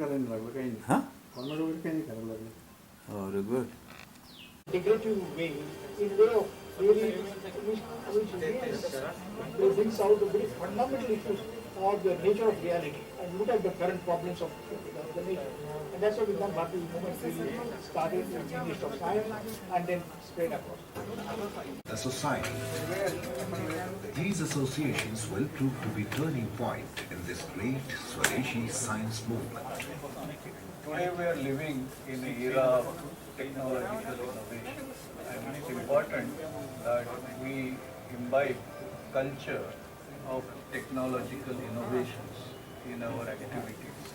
करायला लागलं काही नाही. हां फॉर्मॅट वगैरे काही नाही करायला लागलं. Very good. integrative way in way of really which brings out the very fundamental issues of the nature of reality and look at the current problems of the nation. And that's what Vigyan Bharati movement really started with the Ministry of Science and then spread across. The society. These associations will prove to be turning point in this great Swadeshi science movement. Today we are living in an era of technological innovation, and it's important that we imbibe culture of technological innovations in our activities,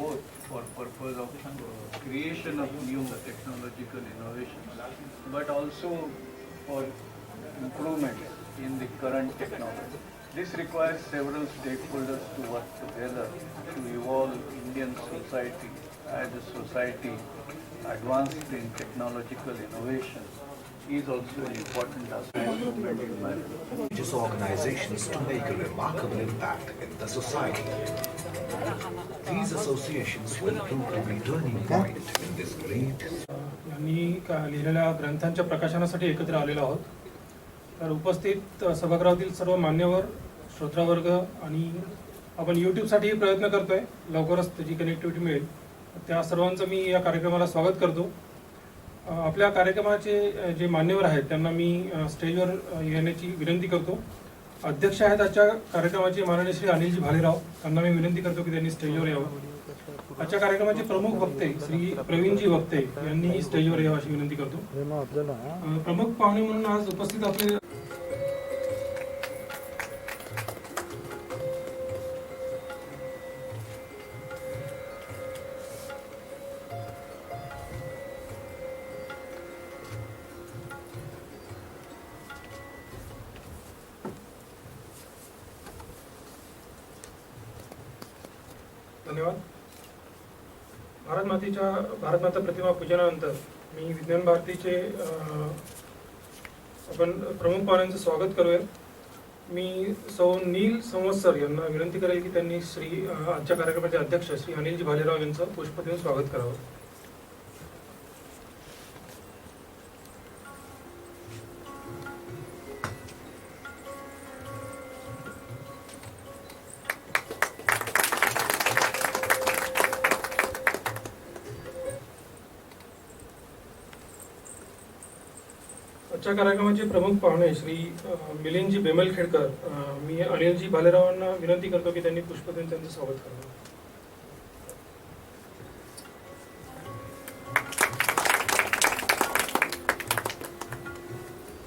both for purpose of creation of new technological innovations, but also for improvement in the current technology. This requires several stakeholders to work together to evolve Indian society as a society advanced in technological innovation is also an important aspect of environment. Religious organizations to make a remarkable impact in the society. These associations will prove to be turning point in this great. यांनी लिहिलेल्या ग्रंथांच्या प्रकाशनासाठी एकत्र आलेलो आहोत. तर उपस्थित सभागृहातील सर्व मान्यवर, श्रोतावर्ग आणि आपण यूट्यूबसाठी प्रयत्न करतोय, लवकरच त्याची कनेक्टिव्हिटी मिळेल. त्या सर्वांचं मी या कार्यक्रमाला स्वागत करतो. आपल्या कार्यक्रमाचे जे मान्यवर आहेत त्यांना मी स्टेजवर येण्याची विनंती करतो. अध्यक्ष आहेत आजच्या कार्यक्रमाचे माननीय श्री अनिलजी भालेराव, त्यांना मी विनंती करतो की त्यांनी स्टेजवर यावं. आजच्या कार्यक्रमाचे प्रमुख वक्ते श्री प्रवीणजी वक्ते यांनी स्टेजवर यावं अशी विनंती करतो. प्रमुख पाहुणे म्हणून आज उपस्थित आपले धन्यवाद. भारतमाता प्रतिमा पूजनानंतर मी विज्ञान भारतीचे आपण प्रमुख पाहुण्यांचं स्वागत करूया. मी सौ नील संवत्सर यांना विनंती करेल की त्यांनी आजच्या कार्यक्रमाचे अध्यक्ष श्री अनिलजी भालेराव यांचं पुष्प देऊन स्वागत करावं. आजच्या कार्यक्रमाचे प्रमुख पाहुणे श्री मिलिंदजी बेमलखेडकर, मी अनिलजी भालेरावांना विनंती करतो की त्यांनी पुष्प देऊन त्यांचं स्वागत करावं.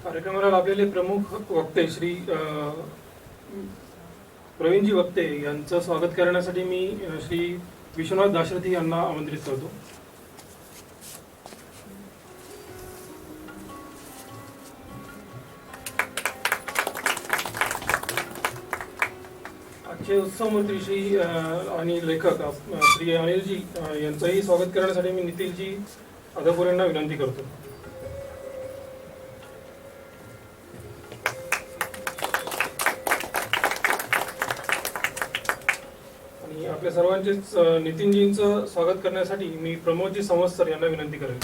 कार्यक्रमाला लाभलेले प्रमुख वक्ते श्री प्रवीणजी वक्ते यांचं स्वागत करण्यासाठी मी श्री विश्वनाथ दाशरथी यांना आमंत्रित करतो. आजचे उत्सवमंत्री श्री आणि लेखक श्री अनिलजी यांचंही स्वागत करण्यासाठी मी नितीनजी आदापूर यांना विनंती करतो. आणि आपल्या सर्वांचेच नितीनजींचं स्वागत करण्यासाठी मी प्रमोदजी संवत्सर यांना विनंती करेन.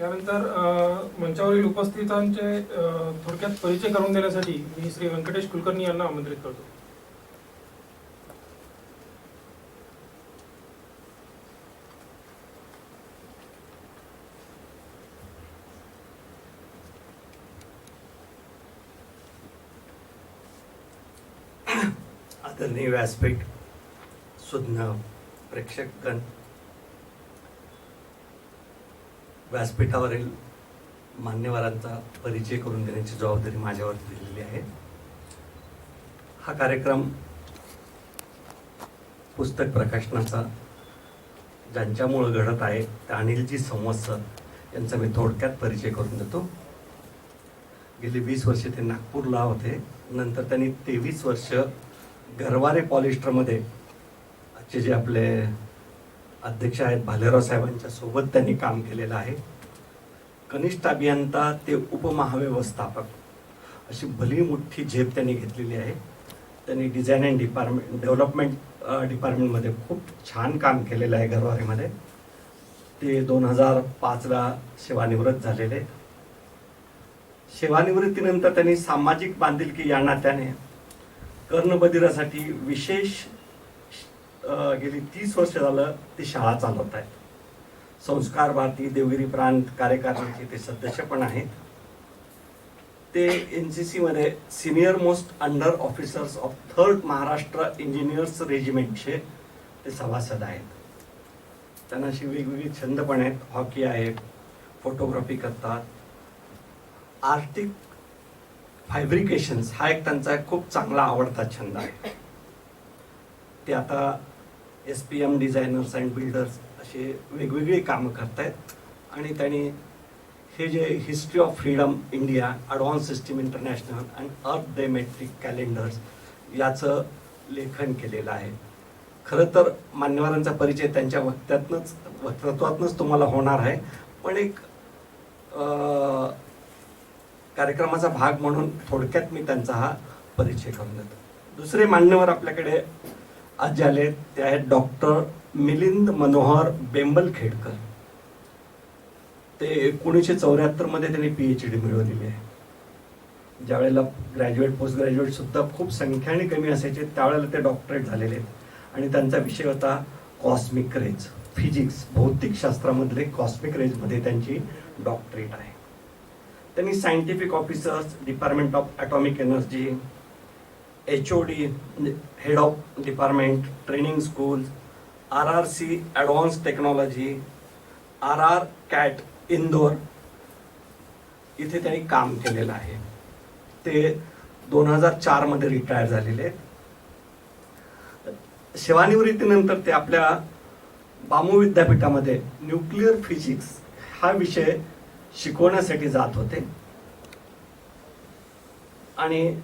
यानंतर मंचावरील उपस्थितांचे थोडक्यात परिचय करून देण्यासाठी मी श्री व्यंकटेश कुलकर्णी यांना आमंत्रित करतो. आदरणीय व्यासपीठ, सुज्ञ प्रेक्षकगण, व्यासपीठावरील मान्यवरांचा परिचय करून देण्याची जबाबदारी माझ्यावर दिलेली आहे. हा कार्यक्रम पुस्तक प्रकाशनाचा ज्यांच्यामुळे घडत आहे त्या अनिलजी संवत्सर यांचा मी थोडक्यात परिचय करून देतो. गेली 20 वर्षे ते नागपूरला होते. नंतर त्यांनी 23 वर्ष गरवारे पॉलिस्टरमध्ये आजचे जे आपले अध्यक्ष आहेत भालेराव साहेबांच्या सोबत त्यांनी काम केलेलं आहे. कनिष्ठ अभियंता ते उपमहाव्यवस्थापक अशी भली मोठी झेप त्यांनी घेतलेली आहे. त्यांनी डिझाईन अँड डेव्हलपमेंट डिपार्टमेंटमध्ये खूप छान काम केलेलं आहे गरवारेमध्ये. ते 2005ला सेवानिवृत्त झालेले. सेवानिवृत्तीनंतर त्यांनी सामाजिक बांधिलकी या नात्याने कर्णबधिरासाठी विशेष गेली 30 वर्ष झालं ती शाळा चालवत आहेत. संस्कार भारती देवगिरी प्रांत कार्यकारिणीचे ते सदस्य पण आहेत. ते NCC मध्ये senior most under officers of 3rd Maharashtra engineers रेजिमेंटचे ते सभासद आहेत. त्यांना अशी वेगवेगळी छंद पण आहेत. हॉकी आहे, फोटोग्राफी करतात, आर्टिक फायब्रिकेशन्स हा एक त्यांचा खूप चांगला आवडता छंद आहे. ते आता SPM डिझायनर्स अँड बिल्डर्स असे वेगवेगळी कामं करतायत. आणि त्यांनी हे जे history of freedom India, advance system international and अर्थ डे मेट्रिक कॅलेंडर्स याचं लेखन केलेलं आहे. खरं तर मान्यवरांचा परिचय त्यांच्या वक्तृत्वातूनच तुम्हाला होणार आहे, पण एक कार्यक्रमाचा भाग म्हणून थोडक्यात मी त्यांचा हा परिचय करून देतो. दुसरे मान्यवर आपल्याकडे आज जे आले ते आहेत डॉक्टर मिलिंद मनोहर बेंबलखेडकर. ते 1974 मध्ये त्यांनी PhD मिळवलेली आहे. ज्यावेळेला ग्रॅज्युएट पोस्ट ग्रॅज्युएट सुद्धा खूप संख्याने कमी असायचे त्यावेळेला ते डॉक्टरेट झालेले आहेत. आणि त्यांचा विषय होता कॉस्मिक रेज, फिजिक्स, भौतिक शास्त्रामधले कॉस्मिक रेजमध्ये त्यांची डॉक्टरेट आहे. त्यांनी scientific officers, department of atomic energy, HOD head of department, training school, RRC advance technology, RR CAT Indore इथे त्यांनी काम केलेलं आहे. ते 2004 मध्ये रिटायर झालेले आहेत. सेवानिवृत्तीनंतर ते आपल्या बामू विद्यापीठामध्ये न्यूक्लिअर फिजिक्स हा विषय शिकवण्यासाठी जात होते. आणि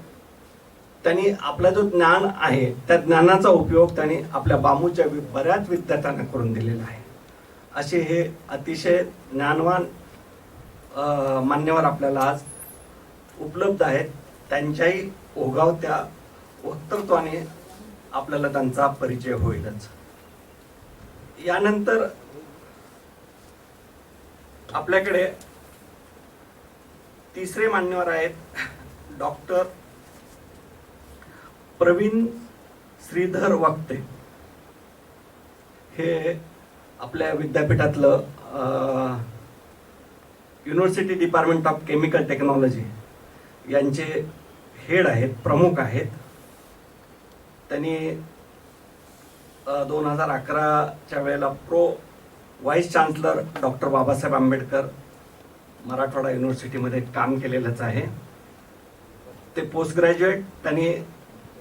त्यांनी आपला जो ज्ञान आहे त्या ज्ञानाचा उपयोग त्यांनी आपल्या बामूच्या बऱ्याच विद्यार्थ्यांना करून दिलेला आहे. असे हे अतिशय ज्ञानवान मान्यवर आपल्याला आज उपलब्ध आहेत. त्यांच्याही ओघावत्या वक्तृत्वाने आपल्याला त्यांचा परिचय होईलच. यानंतर आपल्याकडे तिसरे मान्यवर आहेत डॉक्टर प्रवीण श्रीधर वक्ते. हे आपल्या विद्यापीठातलं university department of chemical technology यांचे हेड आहेत, प्रमुख आहेत. त्यांनी 2011च्या वेळेला vice chancellor doctor Babasaheb Ambedkar Marathwada युनिव्हर्सिटीमध्ये काम केलेलंच आहे. ते पोस्ट ग्रॅज्युएट त्यांनी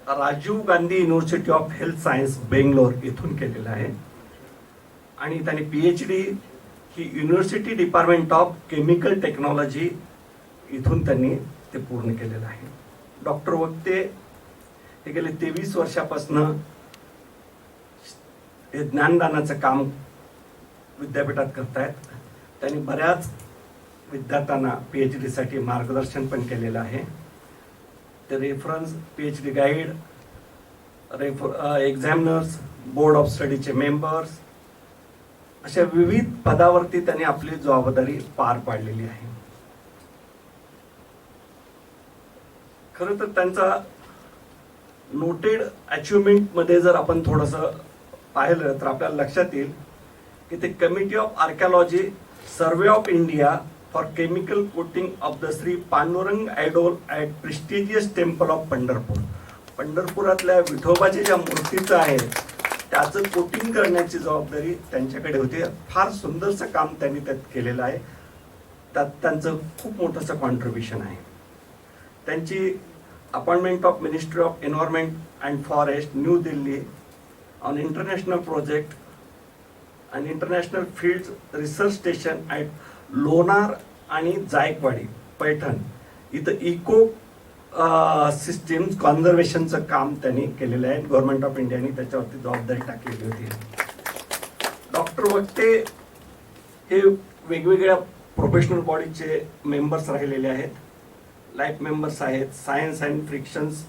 Rajiv Gandhi university of health science Bangalore इथून केलेलं आहे. आणि त्यांनी PhD ही university department of chemical technology इथून त्यांनी ते पूर्ण केलेलं आहे. डॉक्टर वक्ते हे गेले 23 वर्षापासून हे ज्ञानदानाचं काम विद्यापीठात करतायत. त्यांनी बऱ्याच विद्यार्थ्यांना PhD साठी मार्गदर्शन पण केलेलं आहे. ते reference PhD guide, examiners, board of स्टडीचे मेंबर्स अशा विविध पदावरती त्यांनी आपली जबाबदारी पार पाडलेली आहे. खरं तर त्यांचा नोटेड अचिव्हमेंट मध्ये जर आपण थोडंसं पाहिलं तर आपल्याला लक्षात येईल की ते committee of archaeology survey of India for chemical coating of the Shri Pandurang idol at prestigious temple of Pandharpur. पंढरपुरातल्या विठोबाच्या ज्या मूर्तीचं आहे त्याचं कोटिंग करण्याची जबाबदारी त्यांच्याकडे होती. फार सुंदरसं काम त्यांनी त्यात केलेलं आहे. त्यात त्यांचं खूप मोठंसं कॉन्ट्रीब्युशन आहे. त्यांची appointment of ministry of environment and forest new Delhi on international project and international field research station at Lonar आणि जायकवाडी पैठण इथं इको सिस्टीम्स कॉन्झर्वेशनचं काम त्यांनी केलेलं आहे. गव्हर्नमेंट ऑफ इंडियाने त्याच्यावरती जबाबदारी टाकलेली होती. डॉक्टर वक्ते हे वेगवेगळ्या प्रोफेशनल बॉडीचे मेंबर्स राहिलेले आहेत, लाईफ मेंबर्स आहेत, science and frictions,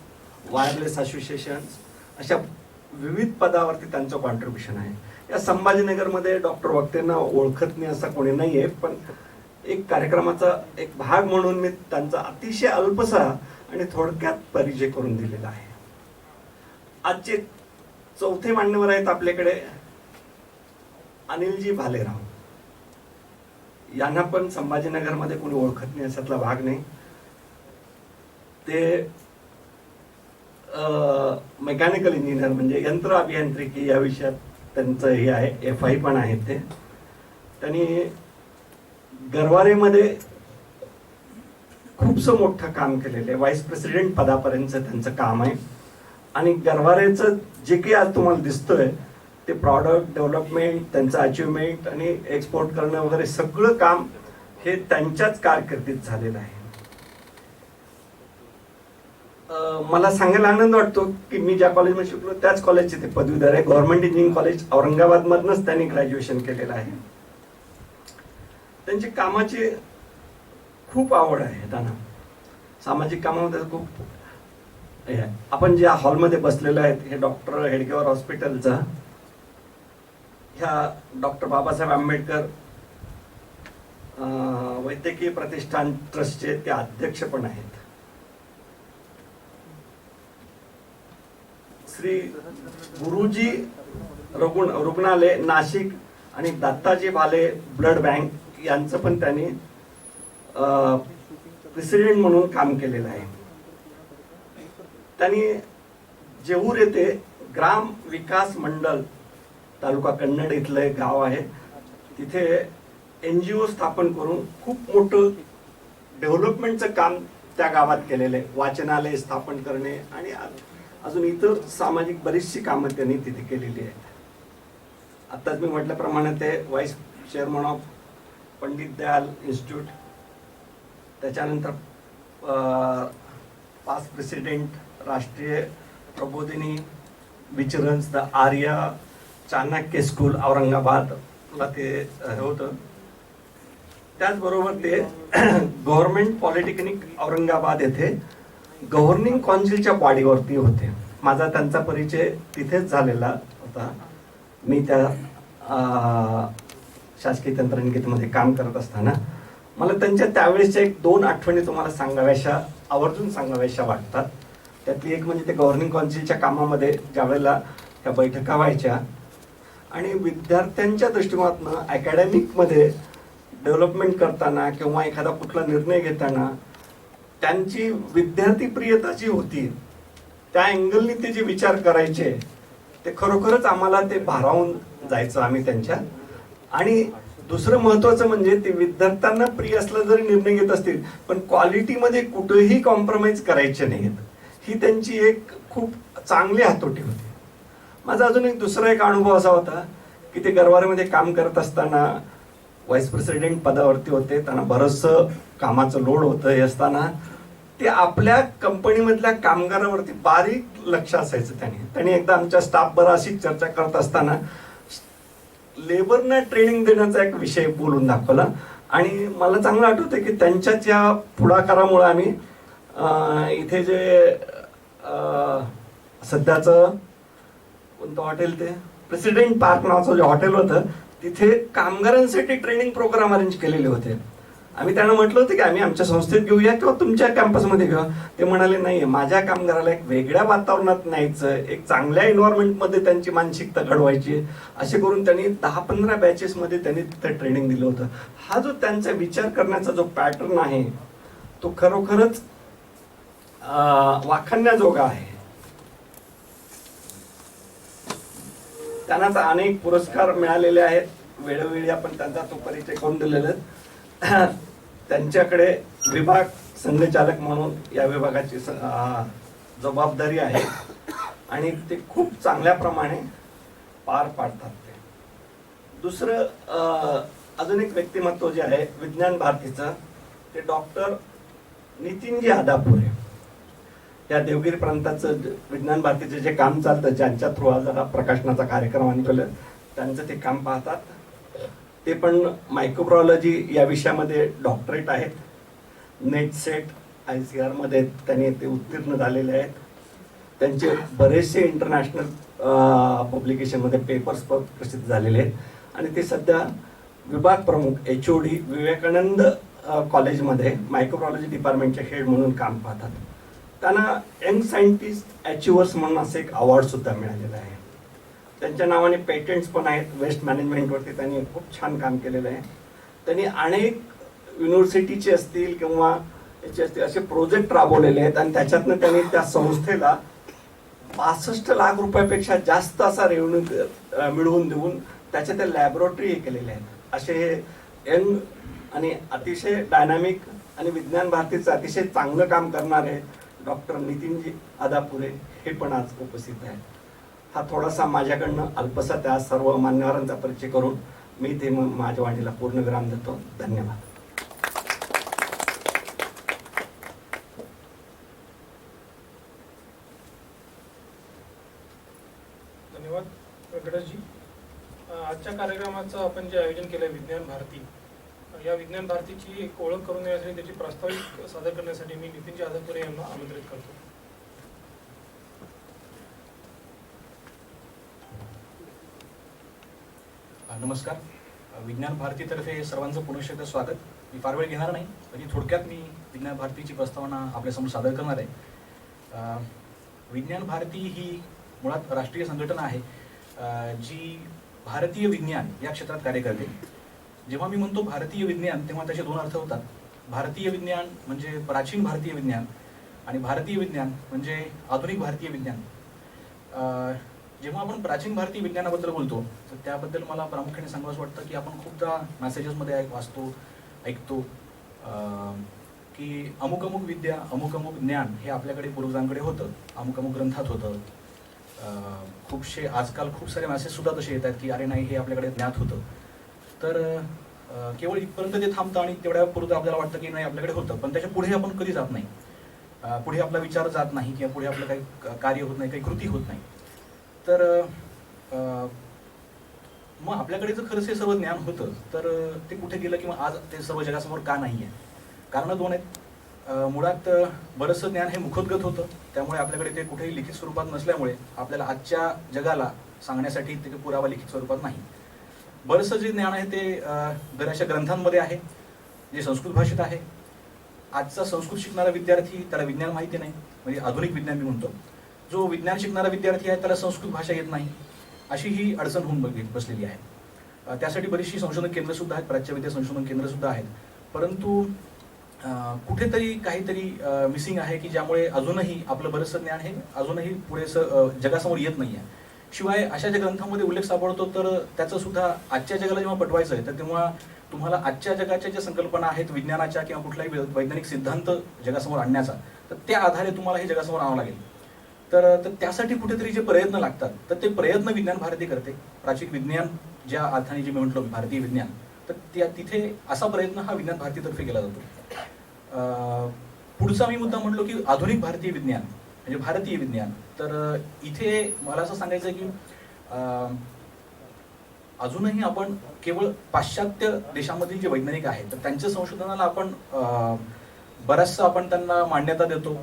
wireless associations, अशा विविध पदावरती त्यांचं कॉन्ट्रीब्युशन आहे. या संभाजीनगरमध्ये डॉक्टर वक्तेंना ओळखत नाही असं कोणी नाही आहे, पण एक कार्यक्रमाचा एक भाग म्हणून मी त्यांचा अतिशय अल्पसा आणि थोडक्यात परिचय करून दिलेला आहे. आजचे चौथे मान्यवर आहेत आपल्याकडे अनिलजी भालेराव. यांना पण संभाजीनगरमध्ये कोणी ओळखत नाही अशातला भाग नाही. ते मेकॅनिकल इंजिनियर म्हणजे यंत्र अभियांत्रिकी या विषयात त्यांचं हे आहे, FI पण आहे. त्यांनी गरवारेमध्ये खूपसं मोठं काम केलेलं आहे, व्हाईस प्रेसिडेंट पदापर्यंत त्यांचं काम आहे. आणि गरवारेचं जे काही आज तुम्हाला दिसतंय ते प्रॉडक्ट डेव्हलपमेंट, त्यांचं अचिव्हमेंट आणि एक्सपोर्ट करणं वगैरे सगळं काम हे त्यांच्याच कारकिर्दीत झालेलं आहे. मला सांगायला आनंद वाटतो की मी ज्या कॉलेजमध्ये शिकलो त्याच कॉलेजचे ते पदवीधर आहे. गव्हर्नमेंट इंजिनिअरिंग कॉलेज औरंगाबादमधनंच त्यांनी ग्रॅज्युएशन केलेलं आहे. त्यांची कामाची खूप आवड आहे त्यांना, सामाजिक कामामध्ये खूप. आपण ज्या हॉलमध्ये बसलेलो आहेत हे डॉक्टर हेडगेवार हॉस्पिटलचा ह्या डॉक्टर बाबासाहेब आंबेडकर वैद्यकीय प्रतिष्ठान ट्रस्टचे ते अध्यक्ष पण आहेत. श्री गुरुजी रुग्णालय नाशिक आणि दत्ताजी भाले ब्लड बँक यांचं पण त्यांनी प्रेसिडेंट म्हणून काम केलेलं आहे. त्यांनी जेऊर येथे ग्राम विकास मंडळ, तालुका कन्नड इथलं एक गाव आहे, तिथे NGO स्थापन करून खूप मोठं डेव्हलपमेंटचं काम त्या गावात केलेलं आहे. वाचनालय स्थापन करणे आणि अजून इतर सामाजिक बरीचशी कामं त्यांनी तिथे केलेली आहेत. आत्ताच मी म्हटल्याप्रमाणे ते vice chairman of Pandit Dayal institute, त्याच्यानंतर पास्ट प्रेसिडेंट राष्ट्रीय प्रबोधिनी विचरन्स द आर्य चाणक्य स्कूल औरंगाबादला ते होतं. त्याचबरोबर ते गव्हर्नमेंट पॉलिटेक्निक औरंगाबाद येथे गव्हर्निंग काउन्सिलच्या बॉडीवरती होते. माझा त्यांचा परिचय तिथेच झालेला होता. मी त्या शासकीय तंत्रनिकेतनमध्ये काम करत असताना मला त्यांच्या त्यावेळेसच्या 1-2 आठवणी तुम्हाला सांगाव्याशा, आवर्जून सांगाव्याशा वाटतात. त्यातली एक म्हणजे ते गव्हर्निंग काउन्सिलच्या कामामध्ये ज्या वेळेला त्या बैठका व्हायच्या आणि विद्यार्थ्यांच्या दृष्टिकोनातून अकॅडमिकमध्ये डेव्हलपमेंट करताना किंवा एखादा कुठला निर्णय घेताना त्यांची विद्यार्थी प्रियता जी होती त्या अँगलनी ते जे विचार करायचे ते खरोखरच आम्हाला ते भारावून जायचं आम्ही त्यांच्या. आणि दुसरं महत्वाचं म्हणजे ते विद्यार्थ्यांना प्रिय असलं जरी निर्णय घेत असतील पण क्वालिटीमध्ये कुठेही कॉम्प्रोमाइज करायचे नाहीत, ही त्यांची एक खूप चांगली हातोटी होती. माझा अजून एक दुसरा एक अनुभव असा होता की ते गरवारेमध्ये काम करत असताना व्हाईस प्रेसिडेंट पदावरती होते, त्यांना बरंचसं कामाचं लोड होतं. हे असताना ते आपल्या कंपनीमधल्या कामगारावरती बारीक लक्ष असायचं. त्यांनी एकदा आमच्या स्टाफ बरोबर अशी चर्चा करत असताना लेबरना ट्रेनिंग देण्याचा एक विषय बोलून दाखवला आणि मला चांगलं आठवतं की त्यांच्याच या पुढाकारामुळे आम्ही इथे जे सध्याचं कोणतं हॉटेल ते प्रेसिडेंट पार्क नावाचं जे हॉटेल होतं तिथे कामगारांसाठी ट्रेनिंग प्रोग्राम अरेंज केलेले होते. आम्ही त्यांना म्हटलं होतं की आम्ही आमच्या संस्थेत घेऊया किंवा तुमच्या कॅम्पसमध्ये घेऊया. ते म्हणाले नाही, माझ्या कामगाराला एक वेगळ्या वातावरणात न्यायचं, एक चांगल्या एन्व्हायरमेंटमध्ये त्यांची मानसिकता घडवायची, असे करून त्यांनी 10-15 बॅचेसमध्ये त्यांनी तिथे ट्रेनिंग दिलं होतं. हा जो त्यांचा विचार करण्याचा जो पॅटर्न आहे तो खरोखरच वाखाणण्याजोगा आहे. त्यांना अनेक पुरस्कार मिळालेले आहेत. वेळोवेळी आपण त्यांचा तो परिचय करून दिलेला आहे. त्यांच्याकडे विभाग संघचालक म्हणून या विभागाची जबाबदारी आहे आणि ते खूप चांगल्या प्रमाणे पार पाडतात. ते दुसरं अजून एक व्यक्तिमत्व जे आहे विज्ञान भारतीचं ते डॉक्टर नितीनजी आदापुरे. या देवगिरी प्रांताचं विज्ञान भारतीचं जे काम चालतं, ज्यांच्या थ्रू आज प्रकाशनाचा कार्यक्रम आम्ही केला, त्यांचं ते काम पाहतात. ते पण मायक्रोबायोलॉजी या विषयामध्ये डॉक्टरेट आहेत. नेट सेट ICAR मध्ये त्यांनी ते उत्तीर्ण झालेले आहेत. त्यांचे बरेचसे इंटरनॅशनल पब्लिकेशनमध्ये पेपर्स प्रसिद्ध झालेले आहेत आणि ते सध्या विभाग प्रमुख HOD विवेकानंद कॉलेजमध्ये मायक्रोबायोलॉजी डिपार्टमेंटचे हेड म्हणून काम पाहतात. त्यांना यंग सायंटिस्ट अचिव्हर्स म्हणून असं एक अवॉर्ड सुद्धा मिळालेला आहे. त्यांच्या नावाने पेटंट्स पण आहेत. वेस्ट मॅनेजमेंटवरती त्यांनी खूप छान काम केलेलं आहे. त्यांनी अनेक युनिव्हर्सिटीचे असतील किंवा याचे असतील असे प्रोजेक्ट राबवलेले आहेत आणि त्याच्यातनं त्यांनी त्या संस्थेला 65 लाख रुपयापेक्षा जास्त असा रेव्हेन्यू मिळवून देऊन त्याच्या त्या लॅबोरेटरी केलेल्या आहेत. असे यंग आणि अतिशय डायनामिक आणि विज्ञान भारतीचं अतिशय चांगलं काम करणारे डॉक्टर नितीनजी आदापुरे हे पण आज उपस्थित आहेत. हा थोडासा माझ्याकडनं अल्पसा त्या सर्व मान्यवरांचा परिचय करून मी ते माझ्या वाणीला पूर्णविराम देतो. धन्यवाद. धन्यवाद व्यंकटेशजी. आजच्या कार्यक्रमाचं आपण जे आयोजन केलं आहे विज्ञान भारती, या विज्ञान भारतीची एक ओळख करून देण्यासाठी त्याची प्रास्ताविक सादर करण्यासाठी मी नितीनजी आदापुरे यांना आमंत्रित करतो. नमस्कार. विज्ञान भारतीतर्फे सर्वांचं पुनश्च एकदा स्वागत. मी फार वेळ घेणार नाही, म्हणजे थोडक्यात मी विज्ञान भारतीची प्रस्तावना आपल्यासमोर सादर करणार आहे. विज्ञान भारती ही मुळात राष्ट्रीय संघटना आहे जी भारतीय विज्ञान या क्षेत्रात कार्य करते. जेव्हा मी म्हणतो भारतीय विज्ञान तेव्हा त्याचे दोन अर्थ होतात. भारतीय विज्ञान म्हणजे प्राचीन भारतीय विज्ञान आणि भारतीय विज्ञान म्हणजे आधुनिक भारतीय विज्ञान. जेव्हा आपण प्राचीन भारतीय विज्ञानाबद्दल बोलतो तर त्याबद्दल मला प्रामुख्याने सांगावंसं वाटतं की आपण खूपदा मेसेजेसमध्ये वाचतो ऐकतो की अमुक अमुक विद्या अमुक अमुक ज्ञान हे आपल्याकडे पूर्वजांकडे होतं, अमुक अमुक ग्रंथात होतं. खूपसे आजकाल खूप सारे मेसेजसुद्धा तसे येतात की अरे नाही हे आपल्याकडे ज्ञात होतं. तर केवळ इथपर्यंत ते थांबतं आणि तेवढ्या पुरतं आपल्याला वाटतं की नाही आपल्याकडे होतं, पण त्याच्या पुढे आपण कधी जात नाही. पुढे आपला विचार जात नाही किंवा पुढे आपलं काही कार्य होत नाही, काही कृती होत नाही. तर मग आपल्याकडे जर खरंच हे सर्व ज्ञान होतं तर ते कुठे गेलं किंवा आज ते सर्व जगासमोर का नाही आहे? कारणं दोन आहेत. मुळात बरंचसं ज्ञान हे मुखोद्गत होतं, त्यामुळे आपल्याकडे ते कुठेही लिखित स्वरूपात नसल्यामुळे आपल्याला आजच्या जगाला सांगण्यासाठी ते पुरावा लिखित स्वरूपात नाही. बरंचसं जे ज्ञान आहे ते बऱ्याचशा ग्रंथांमध्ये आहे जे संस्कृत भाषेत आहे. आजचा संस्कृत शिकणारा विद्यार्थी त्याला विज्ञान माहिती नाही, म्हणजे आधुनिक विज्ञान मी म्हणतो. जो विज्ञान शिकणारा विद्यार्थी आहे त्याला संस्कृत भाषा येत नाही, अशी ही अडचण होऊन बसलेली आहे. त्यासाठी बरीचशी संशोधन केंद्रसुद्धा आहेत, प्राच्यविद्या संशोधन केंद्रसुद्धा आहेत. परंतु कुठेतरी काहीतरी मिसिंग आहे की ज्यामुळे अजूनही आपलं बरंचसं ज्ञान हे अजूनही पुरेसं जगासमोर येत नाही आहे. शिवाय अशा ज्या ग्रंथांमध्ये उल्लेख सापडतो तर त्याचं सुद्धा आजच्या जगाला जेव्हा पटवायचं आहे तर तेव्हा तुम्हाला आजच्या जगाच्या ज्या संकल्पना आहेत विज्ञानाच्या किंवा कुठलाही वैज्ञानिक सिद्धांत जगासमोर आणण्याचा, तर त्या आधारे तुम्हाला हे जगासमोर आणावं लागेल. तर त्यासाठी कुठेतरी जे प्रयत्न लागतात तर ते प्रयत्न विज्ञान भारती करते. प्राचीन विज्ञान ज्या अर्थाने जे मी म्हटलो भारतीय विज्ञान, तर तिथे असा प्रयत्न हा विज्ञान भारतीतर्फे केला जातो. पुढचा मी मुद्दा म्हटलो की आधुनिक भारतीय विज्ञान म्हणजे भारतीय विज्ञान. तर इथे मला असं सांगायचं आहे की अजूनही आपण केवळ पाश्चात्य देशामधील जे वैज्ञानिक आहेत तर त्यांच्या संशोधनाला आपण बराचसा आपण त्यांना मान्यता देतो,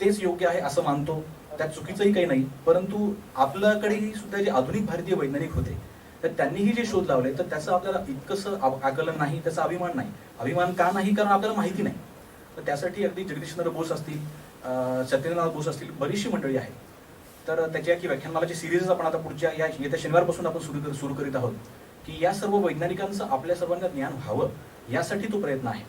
तेच योग्य आहे असं मानतो, त्यात चुकीचंही काही नाही. परंतु आपल्याकडेही सुद्धा जे आधुनिक भारतीय वैज्ञानिक होते तर त्यांनीही जे शोध लावले तर त्याचं आपल्याला इतकंसं आकलन नाही, त्याचा अभिमान नाही. अभिमान का नाही? कारण आपल्याला माहिती नाही. तर त्यासाठी अगदी जगदीशचंद्र बोस असतील, सत्येंद्रनाथ बोस असतील, बरीचशी मंडळी आहेत. तर त्याच्या की व्याख्यानमालाची सिरीज आपण आता पुढच्या येत्या शनिवारपासून आपण सुरू करीत आहोत की या सर्व वैज्ञानिकांचं आपल्या सर्वांना ज्ञान व्हावं यासाठी तो प्रयत्न आहे.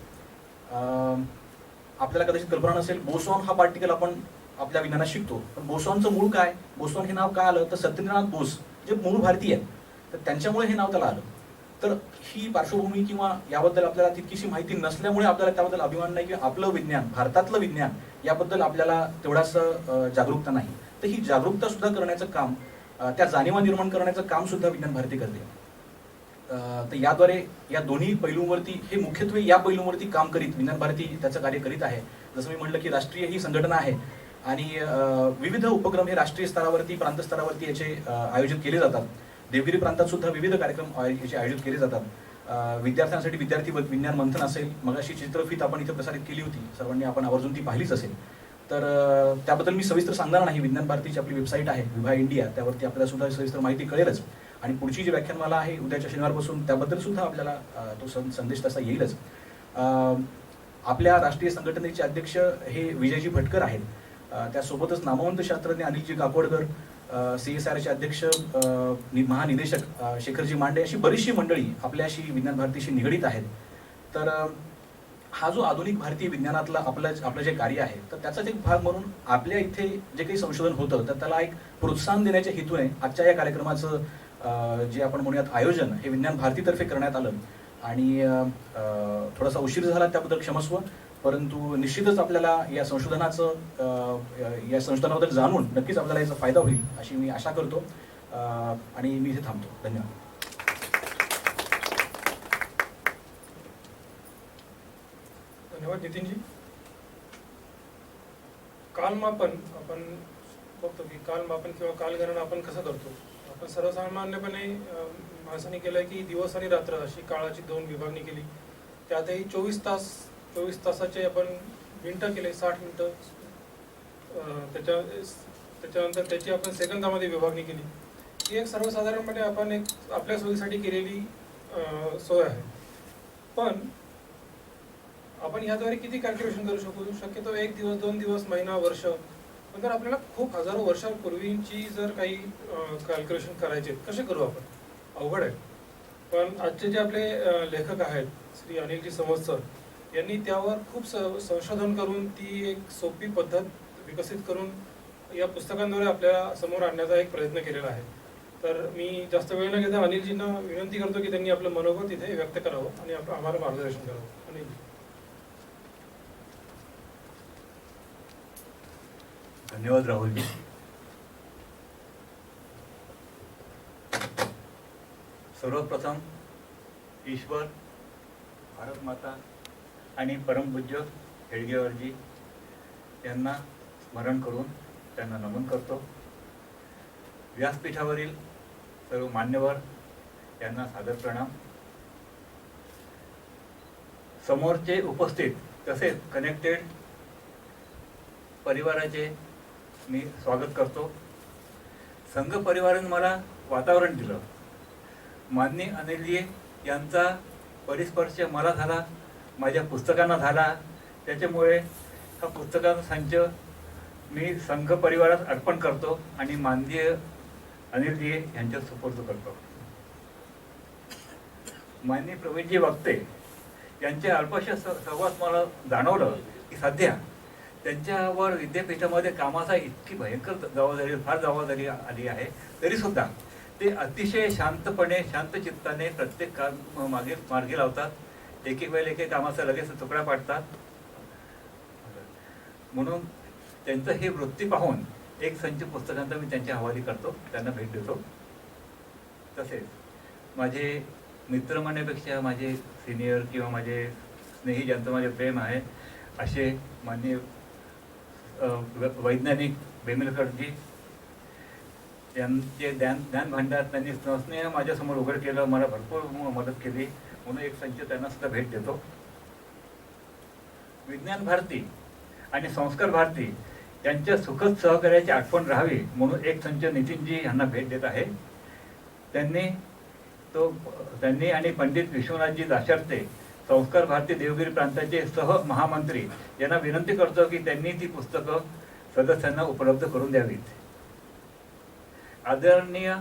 आपल्याला कदाचित कल्पना नसेल, बोसॉन हा पार्टिकल आपण आपल्या विज्ञानात शिकतो, पण बोसॉनचं मूळ काय, बोसॉन हे नाव काय आलं तर सत्येंद्रनाथ बोस जे मूळ भारतीय आहेत तर त्यांच्यामुळे हे नाव त्याला आलं. तर ही पार्श्वभूमी किंवा याबद्दल आपल्याला तितकीशी माहिती नसल्यामुळे आपल्याला त्याबद्दल अभिमान नाही किंवा आपलं विज्ञान, भारतातलं विज्ञान याबद्दल आपल्याला तेवढाच जागरूकता नाही. तर ही जागरूकता सुद्धा करण्याचं काम, त्या जाणीवा निर्माण करण्याचं काम सुद्धा विज्ञान भारती करते. तर याद्वारे या दोन्ही पैलूंवरती, हे मुख्यत्वे या पैलूंवरती काम करीत विज्ञान भारती त्याचं कार्य करीत आहे. जसं मी म्हटलं की राष्ट्रीय ही संघटना आहे आणि विविध उपक्रम हे राष्ट्रीय स्तरावरती, प्रांत स्तरावरती याचे आयोजित केले जातात. देवगिरी प्रांतात सुद्धा विविध कार्यक्रम याचे आयोजित केले जातात. विद्यार्थ्यांसाठी विद्यार्थी विज्ञान मंथन असेल, मगाशी चित्रफीत आपण इथे प्रसारित केली होती, सर्वांनी आपण आवर्जून ती पाहिलीच असेल. तर त्याबद्दल मी सविस्तर सांगणार नाही. विज्ञान भारतीची आपली वेबसाईट आहे विभा इंडिया, त्यावरती आपल्याला सुद्धा सविस्तर माहिती कळेलच. आणि पुढची जी व्याख्यानमाला आहे उद्याच्या शनिवारपासून, त्याबद्दल सुद्धा आपल्याला तो संदेश तसा येईलच. आपल्या राष्ट्रीय संघटनेचे अध्यक्ष हे विजयजी भटकर आहेत. त्यासोबतच नामवंत शास्त्रज्ञ अनिलजी काकोडकर, CSRचे अध्यक्ष महानिदेशक शेखरजी मांडे, अशी बरीचशी मंडळी आपल्याशी विज्ञान भारतीशी निगडीत आहेत. तर हा जो आधुनिक भारतीय विज्ञानातला आपलं जे कार्य आहे, तर त्याचाच एक भाग म्हणून आपल्या इथे जे काही संशोधन होतं तर त्याला एक प्रोत्साहन देण्याच्या हेतूने आजच्या या कार्यक्रमाचं जे आपण म्हणूयात आयोजन हे विज्ञान भारतीतर्फे करण्यात आलं. आणि थोडासा उशीर झाला त्याबद्दल क्षमस्व, परंतु निश्चितच आपल्याला या संशोधनाबद्दल जाणून नक्कीच आपल्याला याचा फायदा होईल अशी मी आशा करतो. आणि मी इथे थांबतो. धन्यवाद. धन्यवाद नितीनजी. कालमापन आपण बघतो की कालमापन किंवा कालगणना आपण कसं करतो. आपण सर्वसामान्यपणे माणसाने केलं की दिवस आणि रात्र अशी काळाची 2 विभागणी केली. त्यातही 24 तासाचे आपण मिनटं केले, 60 मिनटं. त्याच्यानंतर त्याची आपण सेकंदामध्ये विभागणी केली. ही एक सर्वसाधारणपणे आपण एक आपल्या सोयीसाठी केलेली सोय आहे. पण आपण याद्वारे किती कॅल्क्युलेशन करू शकू. शक्यतो 1 दिवस, 2 दिवस, महिना, वर्ष. पण जर आपल्याला खूप हजारो वर्षांपूर्वीची जर काही कॅल्क्युलेशन करायचे, कसे करू आपण. अवघड आहे. पण आजचे जे आपले लेखक आहेत श्री अनिलजी संवत्सर यांनी त्यावर खूप संशोधन करून ती एक सोपी पद्धत विकसित करून या पुस्तकांद्वारे आपल्या समोर आणण्याचा एक प्रयत्न केलेला आहे. तर मी जास्त वेळ न घेता अनिलजींना विनंती करतो की त्यांनी आपलं मनोगत इथे व्यक्त करावं आणि आम्हाला मार्गदर्शन करावं. अनिलजी. धन्यवाद राहुलजी. सर्वप्रथम ईश्वर, भारत माता आणि परमपूज्य हेडगेवारजी यांना स्मरण करून त्यांना नमन करतो. व्यासपीठावरील सर्व मान्यवर यांना सादर प्रणाम. समोरचे उपस्थित तसेच कनेक्टेड परिवाराचे मी स्वागत करतो. संघ परिवाराने मला वातावरण दिलं. माननीय अनिलजी यांचा परिस्पर्श मला झाला, माझ्या पुस्तकांना झाला. त्याच्यामुळे हा पुस्तकाचा संच मी संघ परिवारात अर्पण करतो आणि माननीय अनिलजी यांच्या सुपूर्द करतो. माननीय प्रवीणजी वक्ते यांच्या अल्पशा सहवास मला जाणवलं की सध्या त्यांच्यावर विद्यापीठामध्ये कामाचा इतकी भयंकर जबाबदारी आली आहे, तरीसुद्धा ते अतिशय शांतपणे, शांत चित्ताने प्रत्येक काम मार्गी लावतात. एक वेळेला एक कामाचा लगेच तुकडा पाडतात. म्हणून त्यांचं हे वृत्ती पाहून एक संच पुस्तकांचा मी त्यांच्या हवाली करतो, त्यांना भेट देतो. तसेच माझे मित्र म्हणण्यापेक्षा माझे सिनियर किंवा माझे स्नेही ज्यांचं माझे प्रेम आहे असे माननीय वैज्ञानिक बेमिलकरजी यांचे ज्ञान भांडार त्यांनी स्नेह माझ्यासमोर उघड केलं, मला भरपूर मदत केली. म्हणून एक संच त्यांना सुद्धा भेट देतो. विज्ञान भारती आणि संस्कार भारती यांच्या सुखद सहकार्याची आठवण राहावी म्हणून एक संच नितीनजी यांना भेट देत आहे. त्यांनी आणि पंडित विश्वनाथजी दाशरथे संस्कार भारती देवगिरी प्रांताचे सह महामंत्री यांना विनंती करतो की त्यांनी ती पुस्तकं सदस्यांना उपलब्ध करून द्यावीत. आदरणीय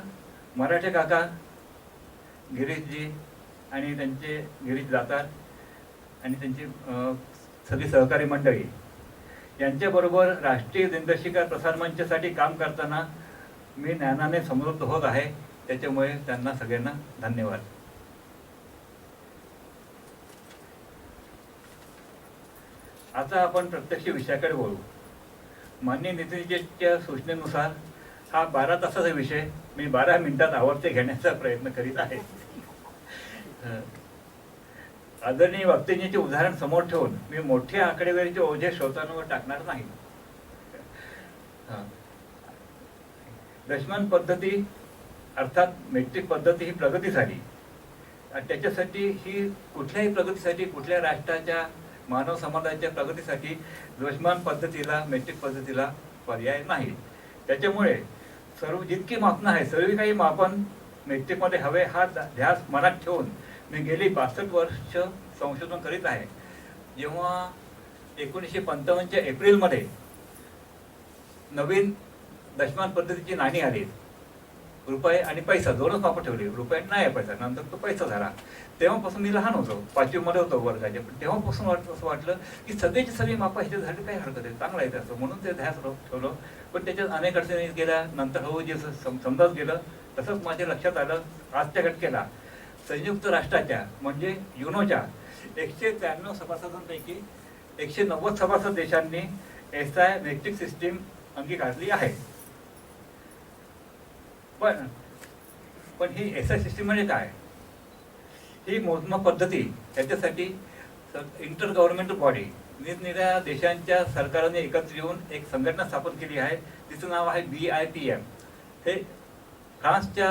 मराठे काका गिरीशजी आणि त्यांचे गिरीश दातार आणि त्यांची सगळी सहकारी मंडळी यांच्याबरोबर राष्ट्रीय दिनदर्शिका प्रसारमंचासाठी काम करताना मी ज्ञानाने समृद्ध होत आहे. त्याच्यामुळे त्यांना सगळ्यांना धन्यवाद. आता आपण प्रत्यक्ष विषयाकडे वळू. माननीय नितीनजीच्या सूचनेनुसार हा 12 तासाचा विषय मी 12 मिनिटात आवर्ते घेण्याचा प्रयत्न करीत आहे. आदरणीय वक्तेंचे उदाहरण समोर ठेवून मी मोठ्या आकडेवारीचे ओझे श्रोतांवर टाकणार नाही. दशमान पद्धती अर्थात मेट्रिक पद्धती ही प्रगती झाली आणि त्याच्यासाठी ही कुठल्याही प्रगतीसाठी कुठल्या राष्ट्राच्या मानव समाजाच्या प्रगतीसाठी द्वैष्मान पद्धतीला मेट्रिक पद्धतीला पर्याय नाही. त्याच्यामुळे सर्व जितकी मापनं आहे सर्व काही मापन मेट्रिकमध्ये हवे हा ध्यास मनात ठेवून मी गेली 62 वर्ष संशोधन करीत आहे. जेव्हा 1955च्या एप्रिलमध्ये नवीन दशमान पद्धतीची नाणी आली, रुपये आणि पैसा दोनच वापर ठेवले, रुपये नाही पैसा, नंतर तो पैसा झाला. तेव्हापासून मी लहान होतो, 5वी मध्ये होतो वर्गाचे, पण तेव्हापासून असं वाटलं की सगळ्याची सगळी मापा ह्याच्यात झाली काही हरकत आहे, चांगलं आहे त्याचं, म्हणून ते ध्यास ठेवलं. पण त्याच्यात अनेक अडचणी गेल्या, नंतर हळू जे समजत गेलं तसंच माझ्या लक्षात आलं आजच्या घटकेला संयुक्त राष्ट्राच्या म्हणजे युनोच्या 193 सभासदांपैकी 190 सभासद देशांनी SI मेट्रिक सिस्टीम अंगीकारली आहे. पण ही SI सिस्टीम म्हणजे काय? ही मोजमाप पद्धती त्याच्यासाठी इंटर गव्हर्नमेंटल बॉडी निरनिराळ्या देशांच्या सरकारांनी एकत्र येऊन एक संघटना स्थापन केली आहे, तिचं नाव आहे BIPM. हे फ्रान्सच्या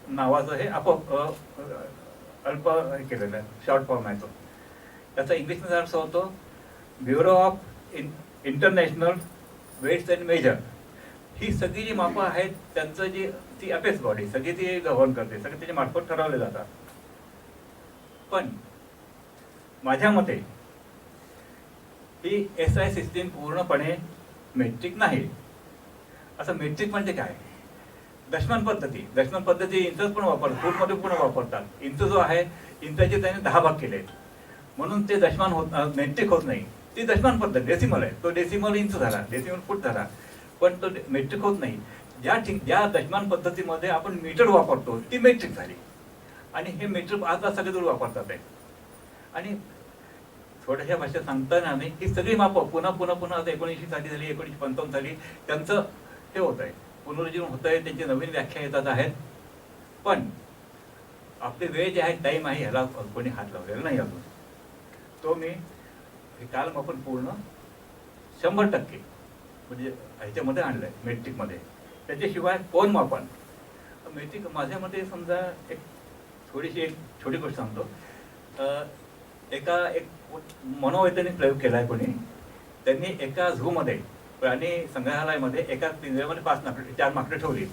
नावाचं हे अल्प केलेलं आहे, शॉर्ट फॉर्म आहे तो. त्याचा इंग्लिशमध्ये अर्थ होतो bureau of international weights and measure. ही सगळी जी मापं आहेत त्यांचं जी ती अपेक्स बॉडी सगळी ती गव्हर्न करते, सगळे त्याच्या मार्फत ठरवले जातात. पण माझ्या मते ही SI सिस्टीम पूर्णपणे मेट्रिक नाही. असं मेट्रिक म्हणजे काय? दशमान पद्धती इंचच पण वापरतात, फूटमध्ये पण वापरतात. इंच जो आहे इंचाचे त्याने 10 भाग केले म्हणून ते दशमान मेट्रिक होत नाही. ती दशमान पद्धत डेसिमल आहे, तो डेसिमल इंच झाला, डेसिमल फूट झाला, पण तो मेट्रिक होत नाही. ज्या दशमान पद्धतीमध्ये आपण मीटर वापरतो ती मेट्रिक झाली आणि हे मीटर आता सगळेजण वापरतात आहे. आणि थोड्याशा भाषेत सांगताना नाही ही सगळी मापं पुन्हा आता 1900 साली झाली, 1955 साली त्यांचं हे होत आहे, पुनरुज्जीवन होत आहे, त्यांची नवीन व्याख्या येतात आहेत. पण आपली वेळ जे आहे टाईम आहे ह्याला कोणी हात लावलेला नाही अजून. तो मी काल आपण पूर्ण 100% म्हणजे ह्याच्यामध्ये आणलंय मेट्रिकमध्ये. त्याच्याशिवाय कोण मापन मेट्रिक माझ्या मते समजा एक छोटी गोष्ट सांगतो. एक मनोवैज्ञानिक प्रयोग केला आहे कोणी, त्यांनी एका झूमध्ये प्राणी संग्रहालयामध्ये एका पिंजऱ्यामध्ये 4 माकडं ठेवली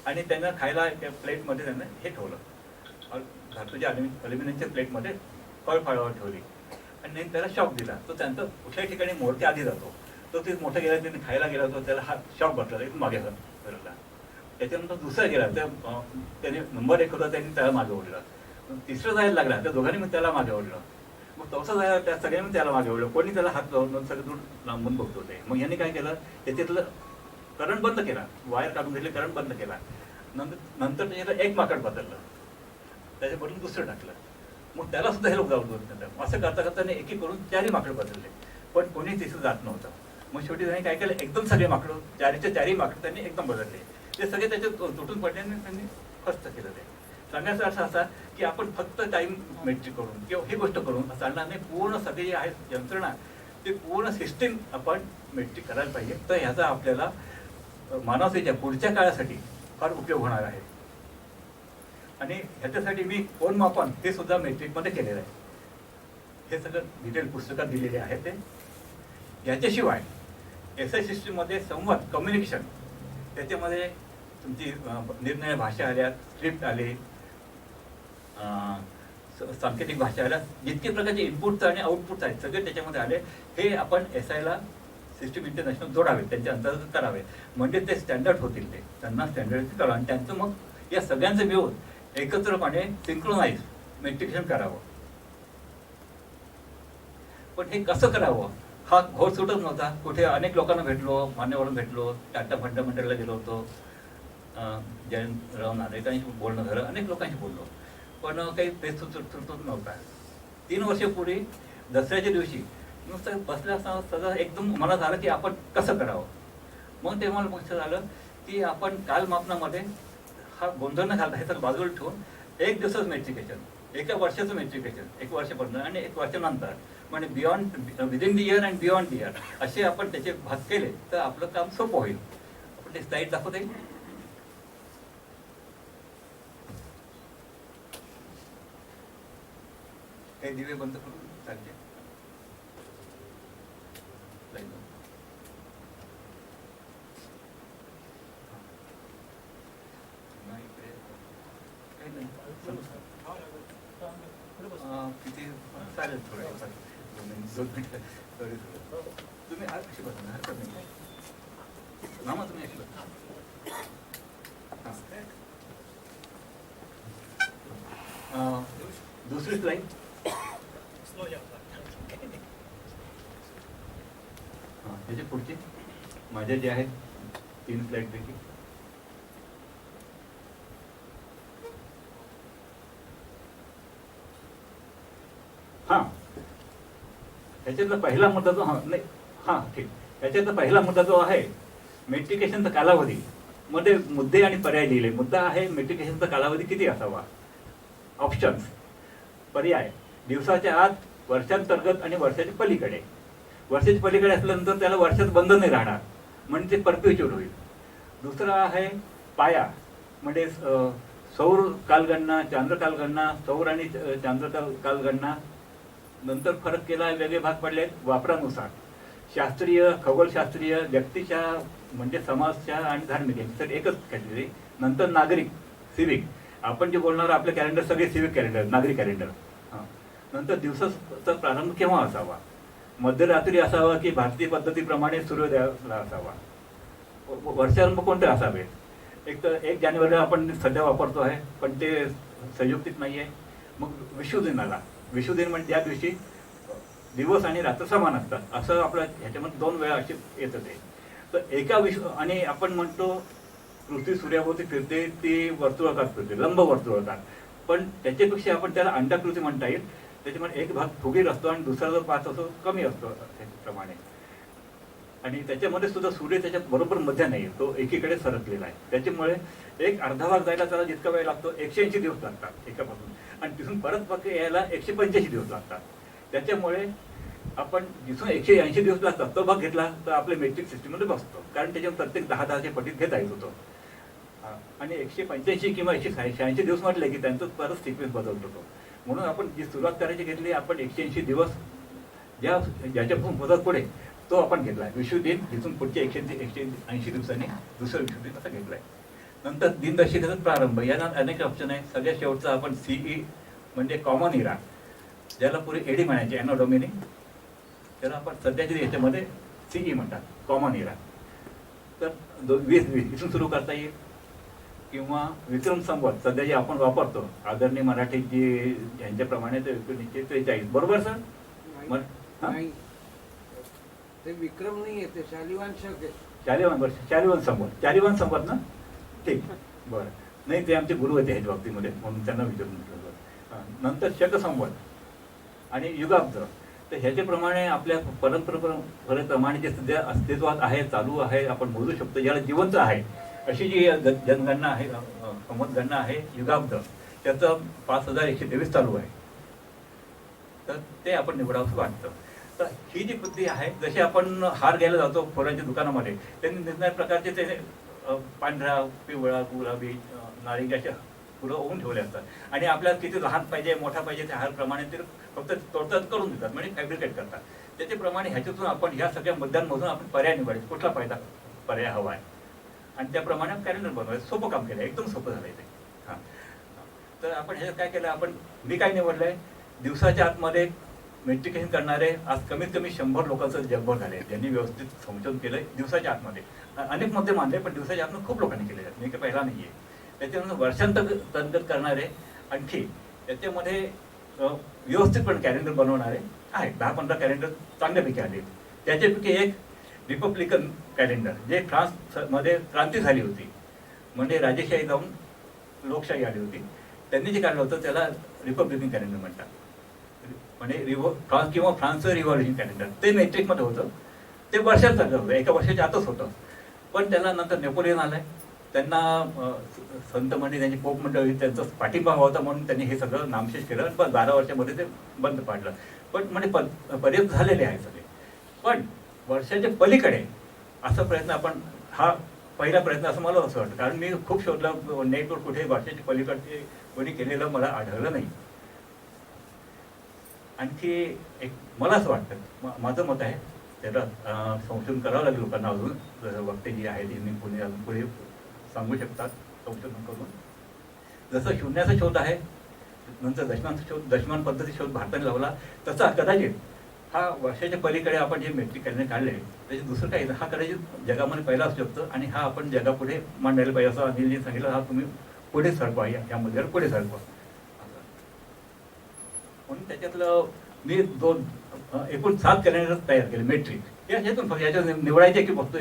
आणि त्यांना खायला त्या प्लेटमध्ये त्यांना हे ठेवलं, धातूच्या अल्युमिनियमच्या प्लेटमध्ये फळफळावर ठेवली आणि त्याला शॉक दिला. तो त्यांचा कुठल्याही ठिकाणी मोडके आधी जातो, तो ते मोठा गेला, त्यांनी खायला गेला होता, त्याला हा शॉक बसला, एक मागे धरला. त्याच्यानंतर दुसरा गेला, त्याने नंबर 1 होता, त्यांनी त्याला मागे ओढला. तिसरं जायला लागला, त्या दोघांनी मग त्याला मागे ओढलं. मग चौथा जायला त्या सगळ्यांनी त्याला मागे ओढलं, कोणी त्याला हात लावून सगळं दूर लांबून बघतो ते. मग यांनी काय केलं, त्याच्यातलं करंट बंद केला, वायर काढून घेतले, करंट बंद केला. नंतर त्याच्यातलं एक माकड बदललं, त्याच्याकडून दुसरं टाकलं, मग त्याला सुद्धा हे लोक जाऊन घेतलं. असं करता करता एकी करून 4ही माकडं बदलले, पण कोणी तिथं जात नव्हतं. मग शेवटी त्यांनी काय केलं, एकदम सगळे माकडं 4च्या 4ही माकडं त्यांनी एकदम बदलले. ते सगळे त्याच्यात तुटून पडल्याने त्यांनी फस्त केलं. ते सांगायचा अर्थ असा की आपण फक्त टाइम मेट्रिक करून किंवा ही गोष्ट करून चालणार नाही. पूर्ण सगळी जी आहे यंत्रणा ती पूर्ण सिस्टीम आपण मेट्रिक करायला पाहिजे. तर ह्याचा आपल्याला मानवतेच्या पुढच्या काळासाठी फार उपयोग होणार आहे. आणि ह्याच्यासाठी मी कोण मापन हे सुद्धा मेट्रिकमध्ये केलेलं आहे. हे सगळं डिटेल पुस्तकात दिलेले आहे. ते याच्याशिवाय SI सिस्टीममध्ये संवाद कम्युनिकेशन त्याच्यामध्ये तुमची निरनिराळ्या भाषा आल्या, स्क्रिप्ट आले, सांकेतिक भाषा आल्या, जितके प्रकारचे इनपुट्स आणि आउटपुट्स आहेत सगळे त्याच्यामध्ये आले. हे आपण SIला सिस्टीम इंटरनॅशनल जोडावे, त्यांच्या अंतर्गत करावे, म्हणजे ते स्टँडर्ड होतील. ते त्यांना स्टँडर्ड करावं आणि त्यांचं मग या सगळ्यांचं मिळून एकत्रपणे सिंक्रोनाइज मेट्रिकेशन करावं. पण हे कसं करावं हा घोर सुटत नव्हता. कुठे अनेक लोकांना भेटलो, मान्यवरून भेटलो, टाटा फंडामेंटलला गेलो होतो, जयंतराव नार्वेकरांशी बोलणं झालं, अनेक लोकांशी बोललो, पण काही बेस सुटत नव्हता. 3 वर्षापूर्वी दसऱ्याच्या दिवशी नुसतं बसल्या असताना सगळं एकदम मला झालं की आपण कसं करावं. मग तेव्हा मला लक्षात आलं की आपण कालमापनामध्ये हा गोंधळ न घालता हे सगळं बाजूला ठेवून 1 दिवसाचं मेट्रिकेशन, 1 वर्षाचं मेट्रिकेशन, 1 वर्षापर्यंत आणि 1 वर्षानंतर, म्हणजे beyond within the year and beyond the year असे आपण त्याचे भाग केले तर आपलं काम सोपं होईल. आपण ते स्लाईड दाखवता येईल. हे दिवे बंद करून चालते. किती चालेल थोडं 2 मिनिटं तुम्ही अशी बघा ना, हरकत नाही. मामा तुम्ही अशी बघा. दुसरी स्लाईड. त्याची पुढची माझ्या जे आहेत 3 स्लाईड पैकी हां ह्याच्यातला पहिला मुद्दा जो नाही ठीक ह्याच्यातला पहिला मुद्दा जो आहे मेट्रिकेशनचा कालावधी मध्ये मुद्दे आणि पर्याय लिहिले. मुद्दा आहे मेट्रिकेशनचा कालावधी किती असावा. ऑप्शन्स पर्याय दिवसाच्या आत, वर्षांतर्गत आणि वर्षाच्या पलीकडे. वर्षाच्या पलीकडे असल्यानंतर त्याला वर्षात बंद नाही राहणार म्हणजे ते परपेच्युअल होईल. दुसरा आहे पाया म्हणजे सौर कालगणना, चांद्र कालगणना, सौर आणि चांद्र कालगणना. नंतर फरक केला, वेगळे भाग पडले वापरानुसार. शास्त्रीय, खगोलशास्त्रीय, व्यक्तीच्या म्हणजे समाजच्या आणि धार्मिक यांच्यासाठी एकच कॅटेगरी. नंतर नागरिक, सिविक. आपण जे बोलणार आपले कॅलेंडर सगळे सिविक कॅलेंडर, नागरिक कॅलेंडर. नंतर दिवसाचा प्रारंभ केव्हा असावा. मध्यरात्री असावा की भारतीय पद्धतीप्रमाणे सूर्योदयाला असावा. वर्षारंभ कोणते असावे. एक तर 1 जानेवारीला आपण सध्या वापरतो आहे पण ते संयुक्तिक नाही आहे. मग विषुदिनाला, विषुदिन म्हणजे त्या दिवशी दिवस आणि रात्र समान असतात असं आपलं ह्याच्यामध्ये 2 वेळा अशी येतं ते. तर एका आणि आपण म्हणतो पृथ्वी सूर्याभोवती फिरते ती वर्तुळाकार फिरते, लंब वर्तुळाकार. पण त्याच्यापेक्षा आपण त्याला अंडाकृती म्हणता येईल. त्याच्यामध्ये एक भाग फुगीर असतो आणि दुसरा जो पाच असतो कमी असतो त्याप्रमाणे. आणि त्याच्यामध्ये सुद्धा सूर्य त्याच्या बरोबर मध्ये नाही, तो एकीकडे सरकलेला आहे. त्याच्यामुळे एक अर्धा भाग जायला त्याला जितका वेळ लागतो 180 दिवस लागतात एकापासून, आणि तिथून परत बाकी यायला 185 दिवस लागतात. त्याच्यामुळे आपण जिथून 180 दिवस लागतात तो भाग घेतला तर आपल्या मेट्रिक सिस्टीममध्ये बसतो, कारण त्याच्या प्रत्येक 10-10च्या पटीत घेता येत होतो. आणि 185 किंवा 186 दिवस म्हटले की त्यांचं परत सिक्वेन्स बदलत होतो. म्हणून आपण जी सुरुवात करायची घेतली आपण 180 दिवस ज्याच्यापासून मुदत पुढे तो आपण घेतलाय. विषुदिन जिथून पुढचे 180 दिवसांनी दुसरं विषुदिन असं घेतलाय. नंतर दिनदर्शिकेचा प्रारंभ, याला अनेक ऑप्शन आहे. सगळ्यात शेवटचा आपण सीई म्हणजे कॉमन इरा, ज्याला पूर्वी एडी म्हणायचे एनो डोमिनी, त्याला आपण सध्याच्या याच्यामध्ये सीई म्हणतात कॉमन इरा. तर 2020 इथून सुरू करता येईल. किंवा विक्रम संवत सध्या जे आपण वापरतो आदरणीय मराठीत जी यांच्याप्रमाणे ते 1943. बरोबर सर? नाही, ते विक्रम नाही येते, शालिवान शक आहे. शालिवान संवत ना. ठीक, बरं. नाही ते आमचे गुरु होते ह्याच्या बाबतीमध्ये म्हणून त्यांना विचारून म्हटलं. नंतर शक संवत आणि युगाब्द. तर ह्याच्याप्रमाणे आपल्या परंपरेप्रमाणे जे सध्या अस्तित्वात आहे, चालू आहे, आपण मोजू शकतो, ज्याला जिवंत आहे अशी जी जनगणना आहे, संवतगणना आहे युगाब्द, त्याचं 5123 चालू आहे. तर ते आपण निवडावंसं वाटतं. तर ही जी बुद्धी आहे, जशी आपण हार घ्यायला जातो फुलांच्या दुकानामध्ये, त्यांनी निर्णय प्रकारचे ते पांढरा, पिवळा, गुलाबी, नारिंगी अशा फुलं होऊन ठेवले असतात. आणि आपल्याला किती लहान पाहिजे, मोठा पाहिजे त्या हारप्रमाणे ते फक्त तोडतात, करून देतात, म्हणजे फॅब्रिकेट करतात. त्याच्याप्रमाणे ह्याच्यातून आपण ह्या सगळ्या मुद्द्यांमधून आपण पर्याय निवडायचे, कुठला पर्याय हवा आहे, आणि त्याप्रमाणे कॅलेंडर बनवायचं. सोपं काम केलं, एकदम सोपं झालंय ते. हां, तर आपण ह्याच्यात काय केलं, मी काय निवडलंय, दिवसाच्या आतमध्ये मेट्रिकेशन करणारे आज कमीत कमी 100 लोकांचं जगभर झाले, त्यांनी व्यवस्थित संशोधन केलंय दिवसाच्या आतमध्ये. अनेक मुद्दे मानले पण दिवसाच्या आतमध्ये खूप लोकांनी केले आहेत, मी काही पहिला नाहीये. त्याच्यानंतर वर्षांतर्गत करणारे आणखी त्याच्यामध्ये व्यवस्थितपणे कॅलेंडर बनवणारे आहेत. 10-15 कॅलेंडर चांगल्यापैकी आले. त्याच्यापैकी एक रिपब्लिकन कॅलेंडर, जे फ्रान्समध्ये क्रांती झाली होती, म्हणजे राजेशाही जाऊन लोकशाही आली होती, त्यांनी जे काढलं होतं त्याला रिपब्लिकन कॅलेंडर म्हणतात. म्हणजे फ्रान्सचं रिव्हॉल्युशन कॅलेंडर ते मेट्रिकमध्ये होतं. ते वर्षांतर्गत होतं, एका वर्षाच्या आतच होतं. पण त्याला नंतर नेपोलियन आलाय, त्यांना संत मंडळी, त्यांची पोप मंडळी त्यांचा पाठिंबा होता म्हणून त्यांनी हे सगळं नामशेष केलं. पण 12 वर्षामध्ये ते बंद पाडलं. पण म्हणजे पर्यंत झालेले आहे सगळे. पण वर्षाच्या पलीकडे असा प्रयत्न आपण, हा पहिला प्रयत्न असं मला असं वाटतं, कारण मी खूप शोधलं नेटवर, कुठे वर्षाच्या पलीकडचे कोणी केलेलं मला आढळलं नाही. आणखी एक मला असं वाटतं, माझं मत आहे, त्याला संशोधन करावं लागेल लोकांना अजून, जसं वक्ते जी आहेत त्यांनी पुढे सांगू शकतात संशोधन करून. जसं शून्याचा शोध आहे, नंतर दशमान पद्धती शोध भारताने लावला, तसा कदाचित हा वर्षाच्या पलीकडे आपण जे मेट्रिक कॅलेंडर काढले त्याचे दुसरं काही हा कदाचित जगामध्ये पहिला असू शकतो आणि हा आपण जगापुढे मांडायला पाहिजे असं अनिलजी सांगितलं. हा तुम्ही पुढे सरकवा, या मुद्द्यावर पुढे सरकवा. म्हणून त्याच्यातलं मी एकूण 7 कॅलेंडर तयार केले मेट्रिक. याच्यातून फक्त याच्यात निवडायचे की फक्त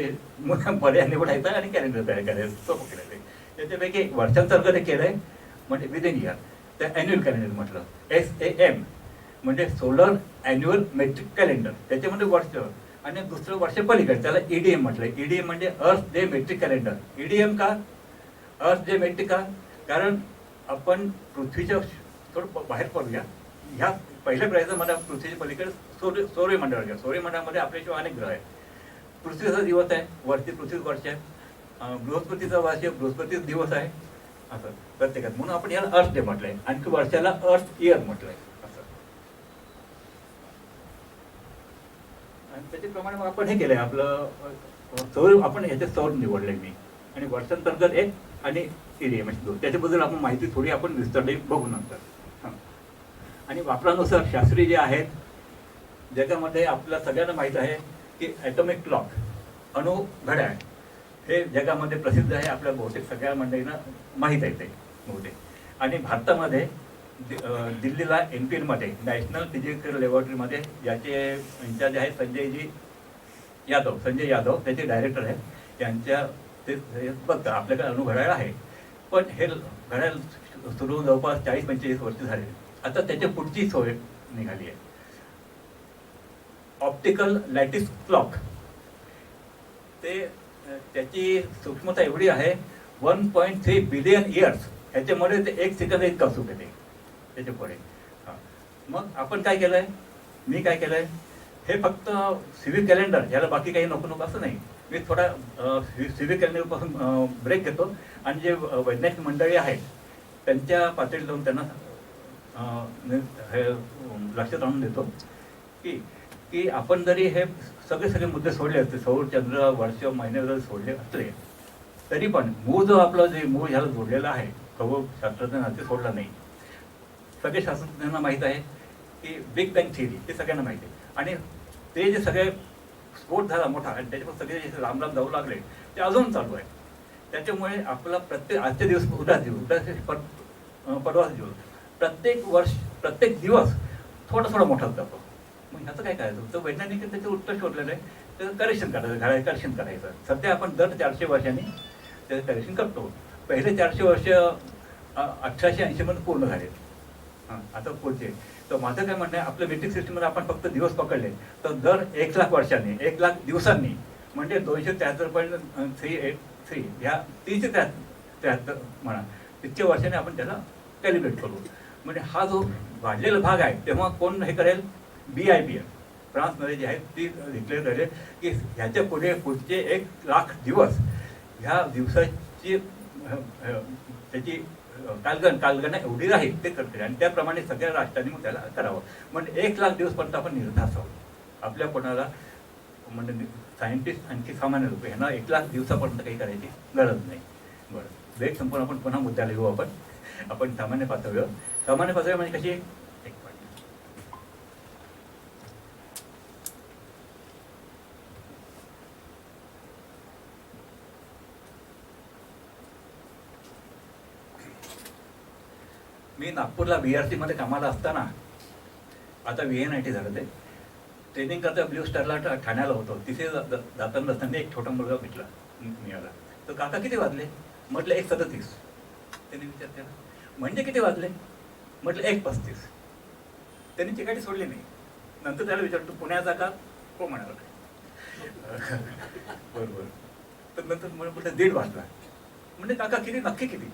पर्याय निवडायचा आणि कॅलेंडर तयार करायचं, सोपं केलं ते. त्याच्यापैकी वर्षांतर्गत हे केलं आहे, म्हणजे विदिन इयर. त्या ॲन्युअल कॅलेंडर म्हटलं, SAM म्हणजे सोलर ॲन्युअल मेट्रिक कॅलेंडर. त्याच्यामध्ये वर्ष आणि दुसरं वर्ष पलीकडे, त्याला EDM म्हटलं. EDM म्हणजे अर्थ डे मेट्रिक कॅलेंडर. EDM का अर्थ डे मेट्रिक का? कारण आपण पृथ्वीच्या थोडं बाहेर पडूया. ह्या पहिल्या प्रयत्नामध्ये पृथ्वीच्या पलीकडे सौरमंडळ घ्या. सौरमंडळामध्ये आपल्याशिवाय अनेक ग्रह आहेत. पृथ्वीचा दिवस आहे, वरती पृथ्वी वर्ष आहे. बृहस्पतीचा वर्ष, बृहस्पतीचा दिवस आहे, असं प्रत्येकात. म्हणून आपण याला अर्थ डे म्हटलंय. आणखी वर्षाला अर्थ इयर म्हटलंय असं. आणि त्याच्याप्रमाणे मग आपण हे केलंय, आपलं सौर, आपण ह्याच्यात सौर निवडलंय मी. आणि वर्षांतर्गत एक आणि EDM 2. त्याच्याबद्दल आपण माहिती थोडी आपण विस्तारली बघू नंतर. आणि वापरानुसार शास्त्री जे आहेत जगामध्ये आपल्याला सगळ्यांना माहीत आहे की ॲटॉमिक क्लॉक, अणु घड्याळ, हे जगामध्ये प्रसिद्ध आहे. आपल्या बहुतेक सगळ्या मंडळींना माहीत आहे ते बहुतेक. आणि भारतामध्ये दिल्लीला NPL नॅशनल फिजिकल लॅबोरेटरीमध्ये ज्याचे इन्चार्ज आहेत संजय यादव त्याचे डायरेक्टर आहेत. त्यांच्या ते बघता आपल्याकडे अणु घड्याळ आहे, पण हे घड्याळ सुरू होऊन जवळपास 40-45 वर्ष झाले. आता त्याच्या पुढची सोय निघाली आहे, ऑप्टिकल लॅटिस क्लॉक. ते त्याची सूक्ष्मता एवढी आहे 1.3 बिलियन इयर्स. ह्याच्यामध्ये ते 1 सेकंद इतका अचूक येते त्याच्या पुढे. मग आपण काय केलंय, मी काय केलंय, हे फक्त सिव्हिक कॅलेंडर, याला बाकी काही नको असं नाही. मी थोडा सिव्हिक कॅलेंडरपासून ब्रेक घेतो आणि जे वैज्ञानिक मंडळी आहेत त्यांच्या पातळीत जाऊन त्यांना हे लक्षात आणून देतो की आपण जरी हे सगळे मुद्दे सोडले असते, सौर, चंद्र, वर्ष, महिने जर सोडले असले तरी पण मूळ जो आपलं जे मूळ ह्याला जोडलेलं आहे, खगोलशास्त्रज्ञांना ते सोडलं नाही. सगळे शास्त्रज्ञांना माहीत आहे की बिग बँग थिअरी, ते सगळ्यांना माहिती आहे. आणि ते जे सगळे स्फोट झाला मोठा आणि त्याच्यावर सगळे जे लांब जाऊ लागले ते अजून चालू आहे. त्याच्यामुळे आपला प्रत्येक आजचे दिवस परवाचा दिवस, प्रत्येक वर्ष, प्रत्येक दिवस थोडा मोठाच जातो. मग ह्याचं काय करायचं, तर वैज्ञानिक त्याचं उत्तर शोधलेलं आहे. त्याचं करेक्शन करायचं, करेक्शन करायचं. सध्या आपण दर 400 वर्षांनी त्याचं करेक्शन करतो. पहिले 400 वर्ष 1880 मध्ये पूर्ण झाले. आता पुढचे, तर माझं काय म्हणणं आहे, आपल्या मेट्रिक सिस्टममध्ये आपण फक्त दिवस पकडले तर दर 1,00,000 वर्षांनी, 1,00,000 दिवसांनी, म्हणजे 273.33 ह्या 373 म्हणा इतक्या वर्षांनी आपण त्याला कॅलिब्रेट करू. म्हणजे हा जो वाढलेला भाग आहे तेव्हा कोण हे करेल, BIPM फ्रान्समध्ये जे आहेत ती डिक्लेअर करेल की ह्याच्या पुढचे 1,00,000 दिवस ह्या दिवसाची त्याची कालगणना एवढी राहील ते करते. आणि त्याप्रमाणे सगळ्या राष्ट्रांनी मग त्याला करावं. म्हणजे 1,00,000 दिवसपर्यंत आपण निर्धार आहोत. आपल्या कोणाला म्हणजे सायंटिस्ट आणखी सामान्य लोक ह्यांना 1,00,000 दिवसापर्यंत काही करायची गरज नाही. बरं, ब्रेक संपून आपण पुन्हा मुद्द्याला येऊ. आपण सामान्य पातळीवर म्हणजे कशी, मी नागपूरला VRC मध्ये कामाला असताना, आता VNIT झालं, ते ट्रेनिंग करता ब्ल्यू स्टारला ठाण्याला होतो. तिथे जाताना असताना एक छोटा मुलगा भेटला मिळाला. तर काका किती वाजले म्हटलं 1:37. त्यांनी विचार केला म्हणजे किती वाजले म्हटलं 1:35. त्यांनी चिकाटी सोडली नाही. नंतर त्याला विचारतो पुण्याचा का, हो म्हणाला. बरोबर. तर नंतर म्हटलं 1:30 वाजला. म्हणजे काका किती, नक्की किती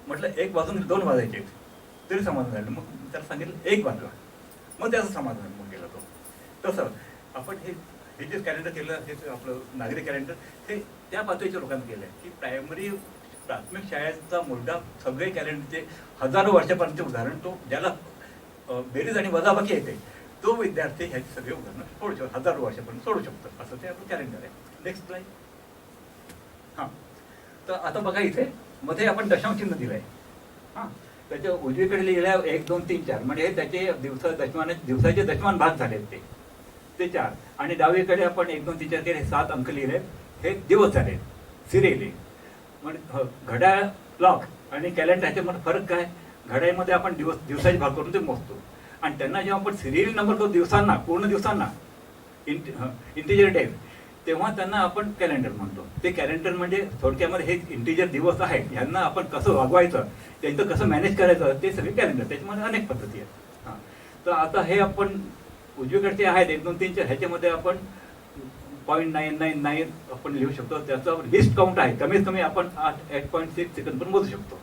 म्हटलं 1 वाजून 2 वाजायचे तरी समाधान झालं. मग त्याला सांगितलं 1 वाजला. मग त्याचं समाधान मग गेला तो. तसं आपण हे जे कॅलेंडर केलं, हे आपलं नागरिक कॅलेंडर, हे त्या पातळीच्या लोकांना केलं आहे की प्राथमिक शाळेचा मुलगा सगळे कॅलेंडरचे हजारो वर्षापर्यंत उदाहरण, तो ज्याला बेरीज आणि वजाबाकी येते तो विद्यार्थी ह्याची सगळी उदाहरणं सोडू शकतो, हजारो वर्षापर्यंत सोडू शकतो, असं ते आपलं कॅलेंडर आहे. Next slide. हां, तर आता बघा इथे मध्ये आपण दशांश चिन्ह दिलंय. हां, त्याच्या उजवीकडे लिहिलं 1 2 3 4 म्हणजे त्याचे दिवसाचे दशमान भाग झालेत ते 4, आणि डावीकडे आपण 1 2 3 4 केले 7 अंक लिहिले, हे दिवस झाले सिरियली. म्हणजे घड्याळ क्लॉक आणि कॅलेंडर ह्याच्यामध्ये फरक काय, घड्याळमध्ये आपण दिवसाचे भाग करून ते मोजतो, आणि त्यांना जेव्हा आपण सिरियल नंबर करतो दिवसांना, पूर्ण दिवसांना, इंटिजर डेज, तेव्हा त्यांना आपण कॅलेंडर म्हणतो. ते कॅलेंडर म्हणजे थोडक्यामध्ये हे इंटिजर दिवस आहेत, ह्यांना आपण कसं वागवायचं, त्यांचं कसं मॅनेज करायचं, ते सगळे कॅलेंडर. त्याच्यामध्ये अनेक पद्धती आहेत. हां, तर आता हे आपण उजवीकडचे आहेत 1 2 3 4, ह्याच्यामध्ये आपण 0.999 आपण लिहू शकतो. त्याचा लिस्ट काउंट आहे, कमीत कमी आपण 8.6 सेकंद पण मोजू शकतो.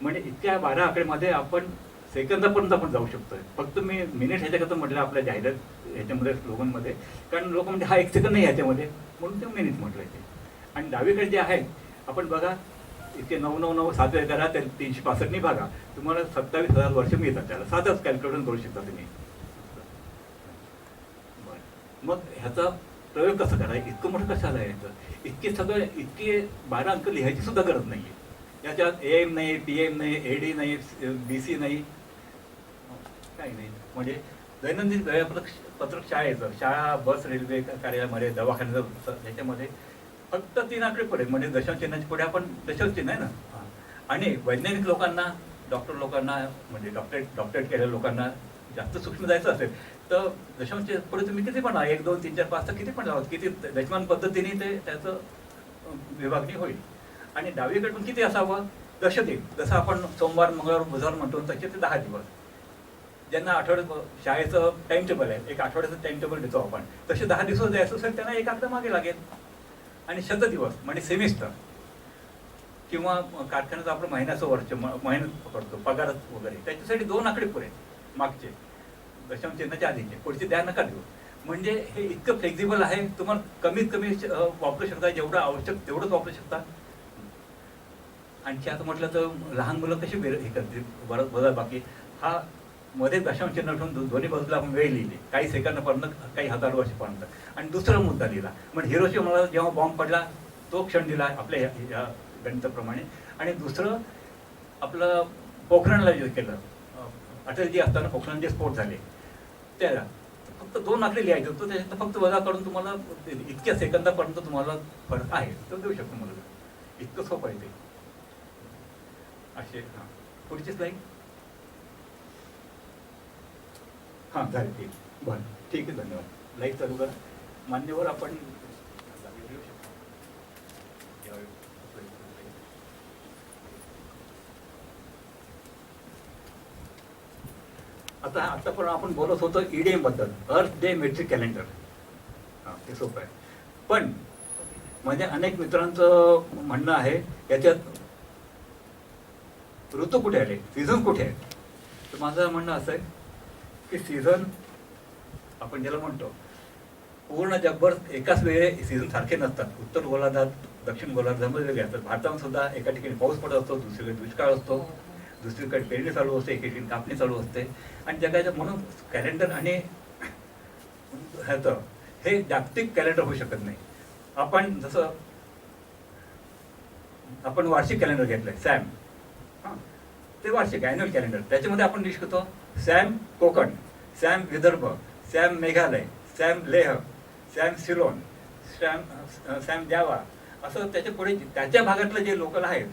म्हणजे इतक्या 12 आकडेमध्ये आपण सेकंदापर्यंत आपण जाऊ शकतो. फक्त मी मिनिट ह्याच्याकरता म्हटलं आपल्या जाहिरात ह्याच्यामध्ये स्लोगनमध्ये, कारण लोक म्हणजे हा 1 सेकंद नाही ह्याच्यामध्ये, म्हणून ते मिनिट म्हटलं ते. आणि डावीकडे जे आहे आपण बघा इतके 999 7 करा, तर 365 बघा, तुम्हाला 27,000 वर्ष मिळतात. त्याला 7च कॅल्क्युलेशन करू शकता तुम्ही. मग ह्याचा प्रयोग कसा करायचा, इतकं मोठं कशाला यायचं, इतके 12 अंक लिहायची सुद्धा गरज नाहीये. याच्यात AM नाही, PM नाही, AD नाही, BC नाही, काही नाही. म्हणजे दैनंदिन वेळापत्रक शाळेचं, शाळा, बस, रेल्वे कार्यालयामध्ये, दवाखान्याचं, ह्याच्यामध्ये फक्त 3 आकडे पुढे, म्हणजे दशांश चिन्हाच्या पुढे आपण दशांश चिन्ह आहे ना. आणि वैज्ञानिक लोकांना, डॉक्टर लोकांना, म्हणजे डॉक्टरेट केलेल्या लोकांना जास्त सूक्ष्म जायचं असेल तर दशांश पुढे तुम्ही किती पण 1 2 3 4 5 तर किती पण लावत, किती दशमान पद्धतीने ते त्याचं विभागणी होईल. आणि डावीकडे पण किती असावं, दशदिन, जसं आपण सोमवार मंगळवार बुधवार म्हणतो तसे ते 10 दिवस. ज्यांना आठवड्यात शाळेचं टाइम टेबल आहे, एक आठवड्याचं टाइम टेबल देतो आपण, तसे 10 दिवस द्यायचं असेल त्यांना 1 आकडा मागे लागेल. आणि शतदिवस म्हणजे सेमिस्टर, किंवा कारखान्याचं आपलं महिन्याचं वर्ष, मेहनत पकडतो, पगार वगैरे, त्याच्यासाठी 2 आकडे पुरे मागचे, दशांश चिन्हाच्या आधीचे, पुढचे द्या नका देऊ. म्हणजे हे इतकं फ्लेक्झिबल आहे, तुम्हाला कमीत कमी वापरू शकता, जेवढं आवश्यक तेवढंच वापरू शकता. आणखी आता म्हटलं तर लहान मुलं कशी हे करतील, बरं बाकी हा मध्ये दशांश चिन्ह ठेवून दोन्ही बाजूला आपण वेळ लिहिली, काही सेकंदापर्यंत, काही हजारो वर्षापर्यंत. आणि दुसरा मुद्दा लिहिला, म्हणजे हिरोशिमाला जेव्हा बॉम्ब पडला तो क्षण दिला आपल्या या गणिताप्रमाणे. आणि दुसरं आपलं पोखरणला जे केलं, अटलजी असताना पोखरणचे स्फोट झाले, त्याला फक्त 2 आकडे लिहायचे होतं, त्याच्यात फक्त वजा करून तुम्हाला इतक्या सेकंदापर्यंत तुम्हाला फरक आहे तो देऊ शकतो मुलं. इतकं सोपं आहे ते. असे. हां, पुढची स्लाईड. हां, झाले. ठीक, बरं, ठीक आहे, धन्यवाद. लाईक चालू करा. मान्यवर आपण आता पण आपण बोलत होतो EDM बद्दल, अर्थ डे मेट्रिक कॅलेंडर. हां, ते सोपं आहे. पण म्हणजे अनेक मित्रांचं म्हणणं आहे याच्यात ऋतू कुठे आले, सीझन कुठे आहे. तर माझं म्हणणं असं आहे की सीझन आपण ज्याला म्हणतो, पूर्ण जगभर एकाच वेळे सीझन सारखे नसतात. उत्तर गोलार्धात, दक्षिण गोलार्धामध्ये वेगळे असतात. भारतामध्ये सुद्धा एका ठिकाणी पाऊस पडत असतो, दुसरीकडे दुष्काळ असतो, दुसरीकडे पेरणी चालू असते, एके ठिकाणी कापणी चालू असते. आणि जगाच्या म्हणून कॅलेंडर आणि ह्याचं हे जागतिक कॅलेंडर होऊ शकत नाही. आपण जसं आपण वार्षिक कॅलेंडर घेतलंय सॅम, हां, ते वार्षिक ॲन्युअल कॅलेंडर. त्याच्यामध्ये आपण लिहितो सॅम कोकण, सॅम विदर्भ, सॅम मेघालय, सॅम लेह, सॅम सिलोन, सॅम जावा, असं त्याच्या पुढे त्याच्या भागातलं जे लोकल आहेत.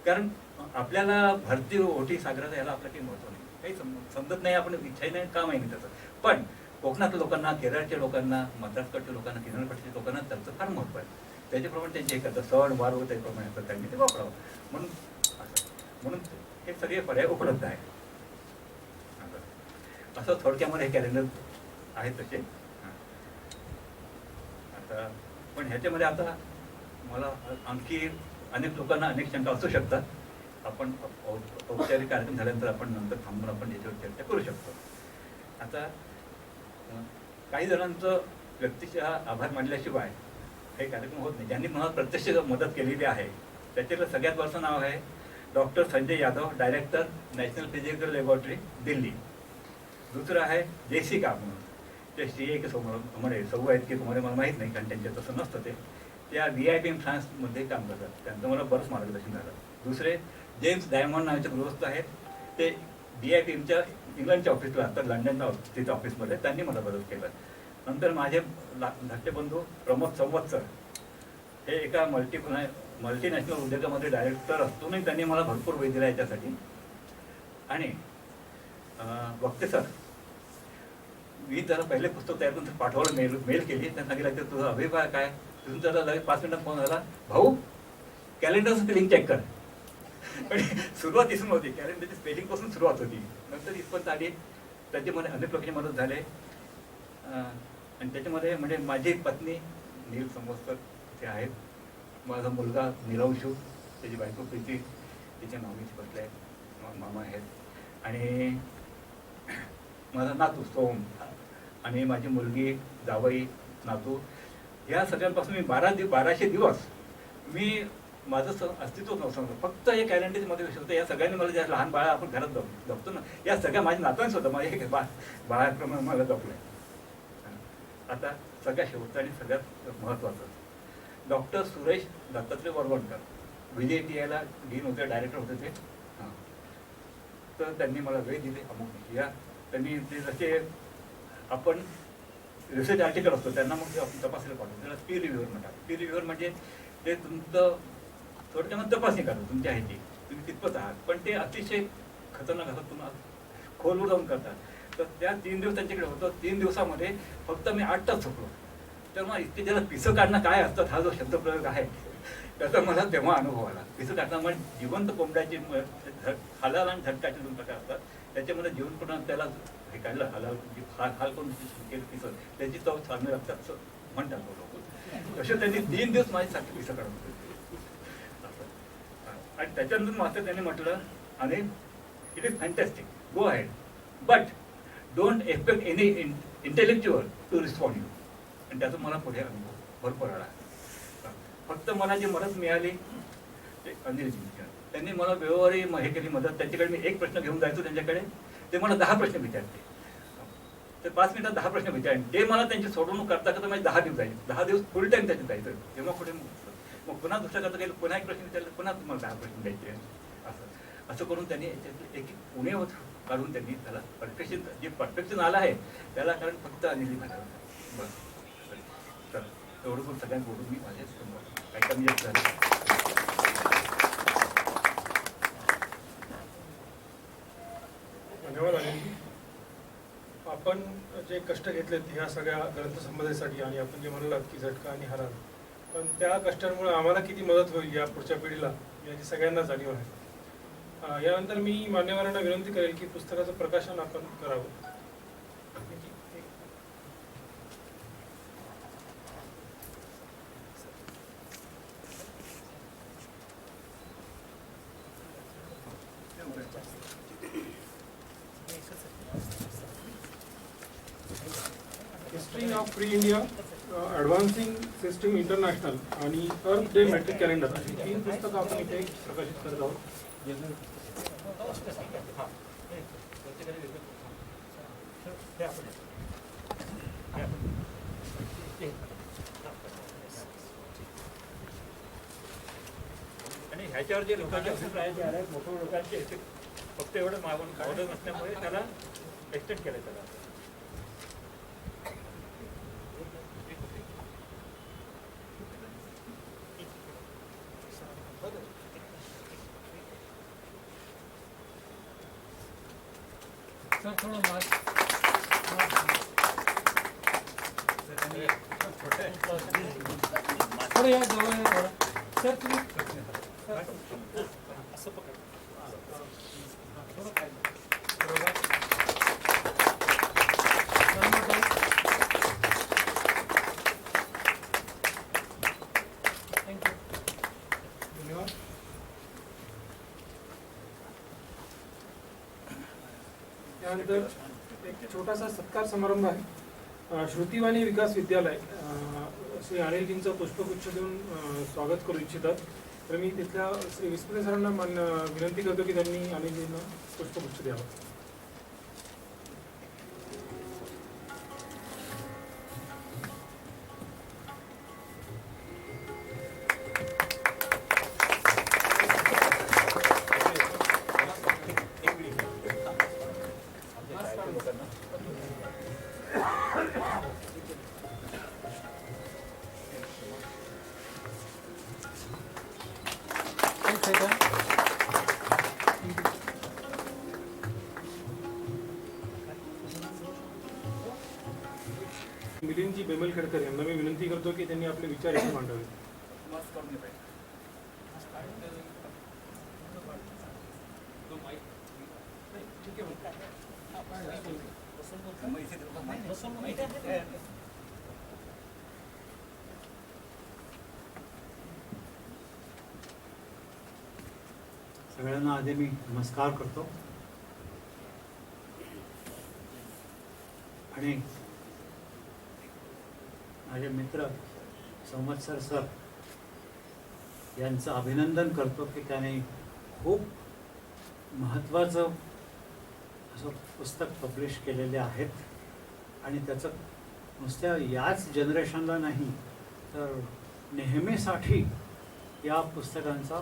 कारण आपल्याला भरती ओटी सागराचा याला आपलं काही महत्व नाही, काही समजत नाही, आपण इच्छाही नाही, काम आहे नाही त्याचं. पण कोकणातल्या लोकांना, केरळच्या लोकांना, मद्रासकडच्या लोकांना, किनारपट्टीच्या लोकांना त्याचं फार महत्व आहे. त्याच्याप्रमाणे त्यांचे हे करतात, सण वार वगैरे त्याप्रमाणे असतात, त्यांनी ते वापरावं म्हणून असं. म्हणून हे सगळे पर्याय उपलब्ध आहे. असं थोडक्यामध्ये हे कॅलेंडर आहे तसे. आता पण ह्याच्यामध्ये आता मला आणखी अनेक लोकांना अनेक शंका असू शकतात. आपण औपचारिक कार्यक्रम झाल्यानंतर आपण नंतर थांबून आपण याच्यावर चर्चा करू शकतो. आता काही जणांचं व्यक्तीच्या आभार मानल्याशिवाय हे कार्यक्रम होत नाही. ज्यांनी मला प्रत्यक्ष मदत केलेली आहे त्याच्यातलं सगळ्यात वरचं नाव आहे doctor Sanjay Yadav, director, national physical laboratory, Delhi. दुसरं आहे जेसिका म्हणून, ते CA के समोर म्हणे सौ आहेत की तुम्हाला मला माहीत नाही, कारण त्यांच्या तसं नसतं ते. त्या VIP फ्रान्समध्ये काम करतात, त्यांचं मला बरंच मार्गदर्शन झालं. दुसरे जेम्स डायमंड नावाचे गृहस्थ आहेत, ते DIPMच्या इंग्लंडच्या ऑफिसला असतात, लंडनच्या तिथे ऑफिसमध्ये, त्यांनी मला मदत केलं. नंतर माझे धाकटे बंधू प्रमोद संवत्सर, हे एका मल्टीनॅशनल उद्योगामध्ये डायरेक्टर असूनही त्यांनी मला भरपूर वेळ दिला याच्यासाठी. आणि वक्ते सर, मी त्याला पहिले पुस्तक तयार करून पाठवायला मेल केली, त्यांना सांगितलं की तुझा अभिप्राय काय. तिथून त्याला लगेच 5 मिनिटात फोन झाला, भाऊ कॅलेंडरचं स्पेलिंग चेक कर. पण सुरुवात इथून होती, कॅलेंडरची स्पेलिंगपासून सुरुवात होती. नंतर इथपर्यंत आली, त्याच्यामध्ये अनेक प्रकारची मदत झाले. आणि त्याच्यामध्ये म्हणजे माझी पत्नी नील संवत्सर ते आहेत, माझा मुलगा निरवशू, त्याची बायको प्रीती, तिच्या मामीची बसले आहेत, मामा आहेत, आणि माझा नातू सोम, आणि माझी मुलगी, जावई, नातू, या सगळ्यांपासून मी 1200 दिवस मी माझं अस्तित्व नव्हतं. फक्त हे कॅलेंडरमध्ये विषय होतं. या सगळ्यांनी मला ज्या लहान बाळा आपण घरात जपतो ना, या सगळ्या माझ्या नातवांनी सुद्धा माझ्या हे बाळाप्रमाणे मला जपलं आहे. आता सगळ्यात शेवटचं आणि सगळ्यात महत्त्वाचं, डॉक्टर सुरेश दत्तात्रय वरवणकर, VJTIला डीन होते, डायरेक्टर होते ते. हां, तर त्यांनी मला वेळ दिले अमुक या, त्यांनी ते जसे आपण रिसर्च आर्टिकल असतो त्यांना मग ते आपण तपासायला पाठवतो, त्याला पीर रिव्ह्यूअर म्हणतात. पीर रिव्ह्यूअर म्हणजे ते तुमचं थोडक्यामध्ये तपासणी करतात तुमच्या ह्याची, तुम्ही कितपत आहात, पण ते अतिशय खतरनाक असतात, तुम्हाला खोलवर जाऊन करतात. तर त्या 3 दिवस त्यांच्याकडे होतं. 3 दिवसामध्ये फक्त मी 8 तास झोपलो. तर मग इतके ज्याला पिसं काढणं काय असतात, हा जो शब्दप्रयोग आहे त्याचा मला तेव्हा अनुभव आला. पिसं काढणं म्हणजे जिवंत कोंबड्याची हलाल आणि झटकाचे 2 प्रकार असतात. त्याच्यामध्ये जिवंतपणा त्याला हे काढलं, हलाल हाल करून केलं पिसं, त्याची चव चांगली लागतात म्हणतात लोक. तसे त्यांनी 3 दिवस माझ्यासाठी पिसं काढून होते. आणि त्याच्यानंतर मात्र त्यांनी म्हटलं, आणि it is fantastic, go ahead, but don't expect any intellectual to respond you. आणि त्याचा मला पुढे अनुभव भरपूर आला. फक्त मला जी मदत मिळाली ते अनिलजींची, त्यांनी मला वेळोवेळी हे केली मदत. त्यांच्याकडे मी एक प्रश्न घेऊन जायचो त्यांच्याकडे, ते मला 10 प्रश्न विचारते. ते 5 मिनिटात 10 प्रश्न विचारले. ते मला त्यांची सोडवणूक करता करता माझे 10 दिवस जायचे. 10 दिवस फुल टाईम त्याच्यात जायचं. तेव्हा पुढे मग पुन्हा दुसऱ्या करता गेलं, पुन्हा एक प्रश्न विचारले, पुन्हा तुम्हाला 10 प्रश्न द्यायचे. असं करून त्यांनी याच्यातले एक पुणे काढून त्यांनी त्याला परफेक्शन आलं आहे त्याला, कारण फक्त अनिल झालं. बस तर एवढं करून सगळ्यांना बोलून मी माझ्या काही कमी जास्त झालं. धन्यवाद अनिलजी. आपण जे कष्ट घेतलेत ह्या सगळ्या ग्रंथसंपदेसाठी, आणि आपण जे म्हणलात की झटका आणि हराल, पण त्या कष्टांमुळे आम्हाला किती मदत होईल या पुढच्या पिढीला याची सगळ्यांना जाणीव आहे. यानंतर मी मान्यवरांना विनंती करेल की पुस्तकाचं प्रकाशन आपण करावं. History of free India, advancing system international आणि अर्थ डे मॅट्रिक कॅलेंडर अशी 3 पुस्तकं आपण इथे प्रकाशित करत आहोत. आणि ह्याच्यावर जे लोकांचे अभिप्राय जे आहेत, मोठ्या लोकांचे फक्त एवढं मावलं नसल्यामुळे त्याला एक्सटेंड केलं त्याला. थोडं या जवळ या, सर तुम्ही असं पकड. धन्यवाद. त्यानंतर एक छोटासा सत्कार समारंभ आहे. श्रुतिवाणी विकास विद्यालय श्री अनिलजींचं पुष्पगुच्छ देऊन स्वागत करू इच्छितात. तर मी तिथल्या श्री विस्परे सरांना विनंती करतो की त्यांनी अनिलजींना पुष्पगुच्छ द्यावा. मिलिंदजी बेमलखेडकर यांना मी विनंती करतो की त्यांनी आपले विचार इथे मांडावे. सगळ्यांना आधी मी नमस्कार करतो आणि माझे मित्र संवत्सर सर यांचं अभिनंदन करतो की त्याने खूप महत्त्वाचं असं पुस्तक पब्लिश केलेले आहेत आणि त्याचं नुसत्या याच जनरेशनला नाही तर नेहमीसाठी या पुस्तकांचा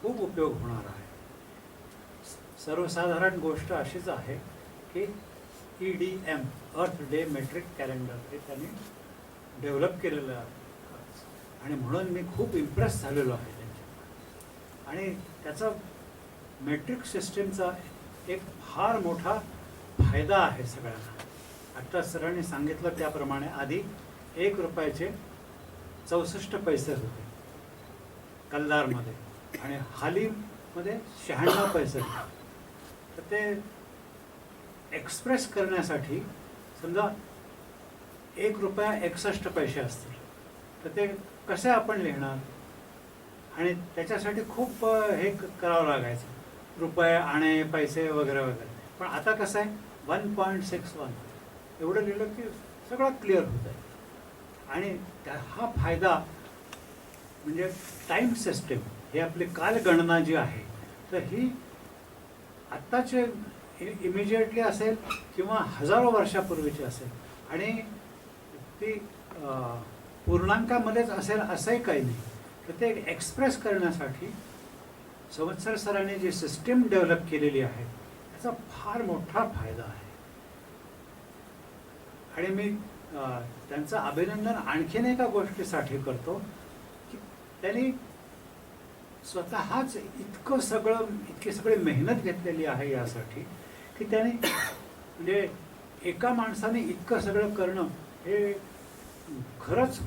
खूप उपयोग होणार आहे. सर्वसाधारण गोष्ट अशीच आहे की EDM अर्थ डे मेट्रिक कॅलेंडर हे त्यांनी डेव्हलप केलेलं आहे आणि म्हणून मी खूप इम्प्रेस झालेलो आहे त्यांच्या आणि त्याचा मेट्रिक सिस्टीमचा एक फार मोठा फायदा आहे सगळ्यांना. आत्ता सरांनी सांगितलं त्याप्रमाणे आधी 1 रुपयाचे 64 पैसे होते कल्लारमध्ये आणि हालीमध्ये 96 पैसे होते. तर ते एक्सप्रेस करण्यासाठी समजा 1 रुपया 61 पैसे असतील तर ते कसे आपण लिहिणार आणि त्याच्यासाठी खूप हे करावं लागायचं रुपये आणे पैसे वगैरे वगैरे. पण आता कसं आहे 1.61 एवढं लिहिलं की सगळं क्लिअर होत आहे आणि हा फायदा म्हणजे टाईम सिस्टीम ही आपली कालगणना जी आहे तर ही आत्ताचे इमिजिएटली असेल किंवा हजारो वर्षापूर्वीची असेल आणि ती पूर्णांकामध्येच असेल असंही काही नाही. तर ते एक्सप्रेस करण्यासाठी संवत्सर सरांनी जी सिस्टीम डेव्हलप केलेली आहे त्याचा फार मोठा फायदा आहे आणि मी त्यांचं अभिनंदन आणखीन एका गोष्टीसाठी करतो की त्यांनी स्वतःच इतकी सगळी मेहनत घेतलेली आहे यासाठी की त्याने म्हणजे एका माणसाने इतकं सगळं करणं हे खरंच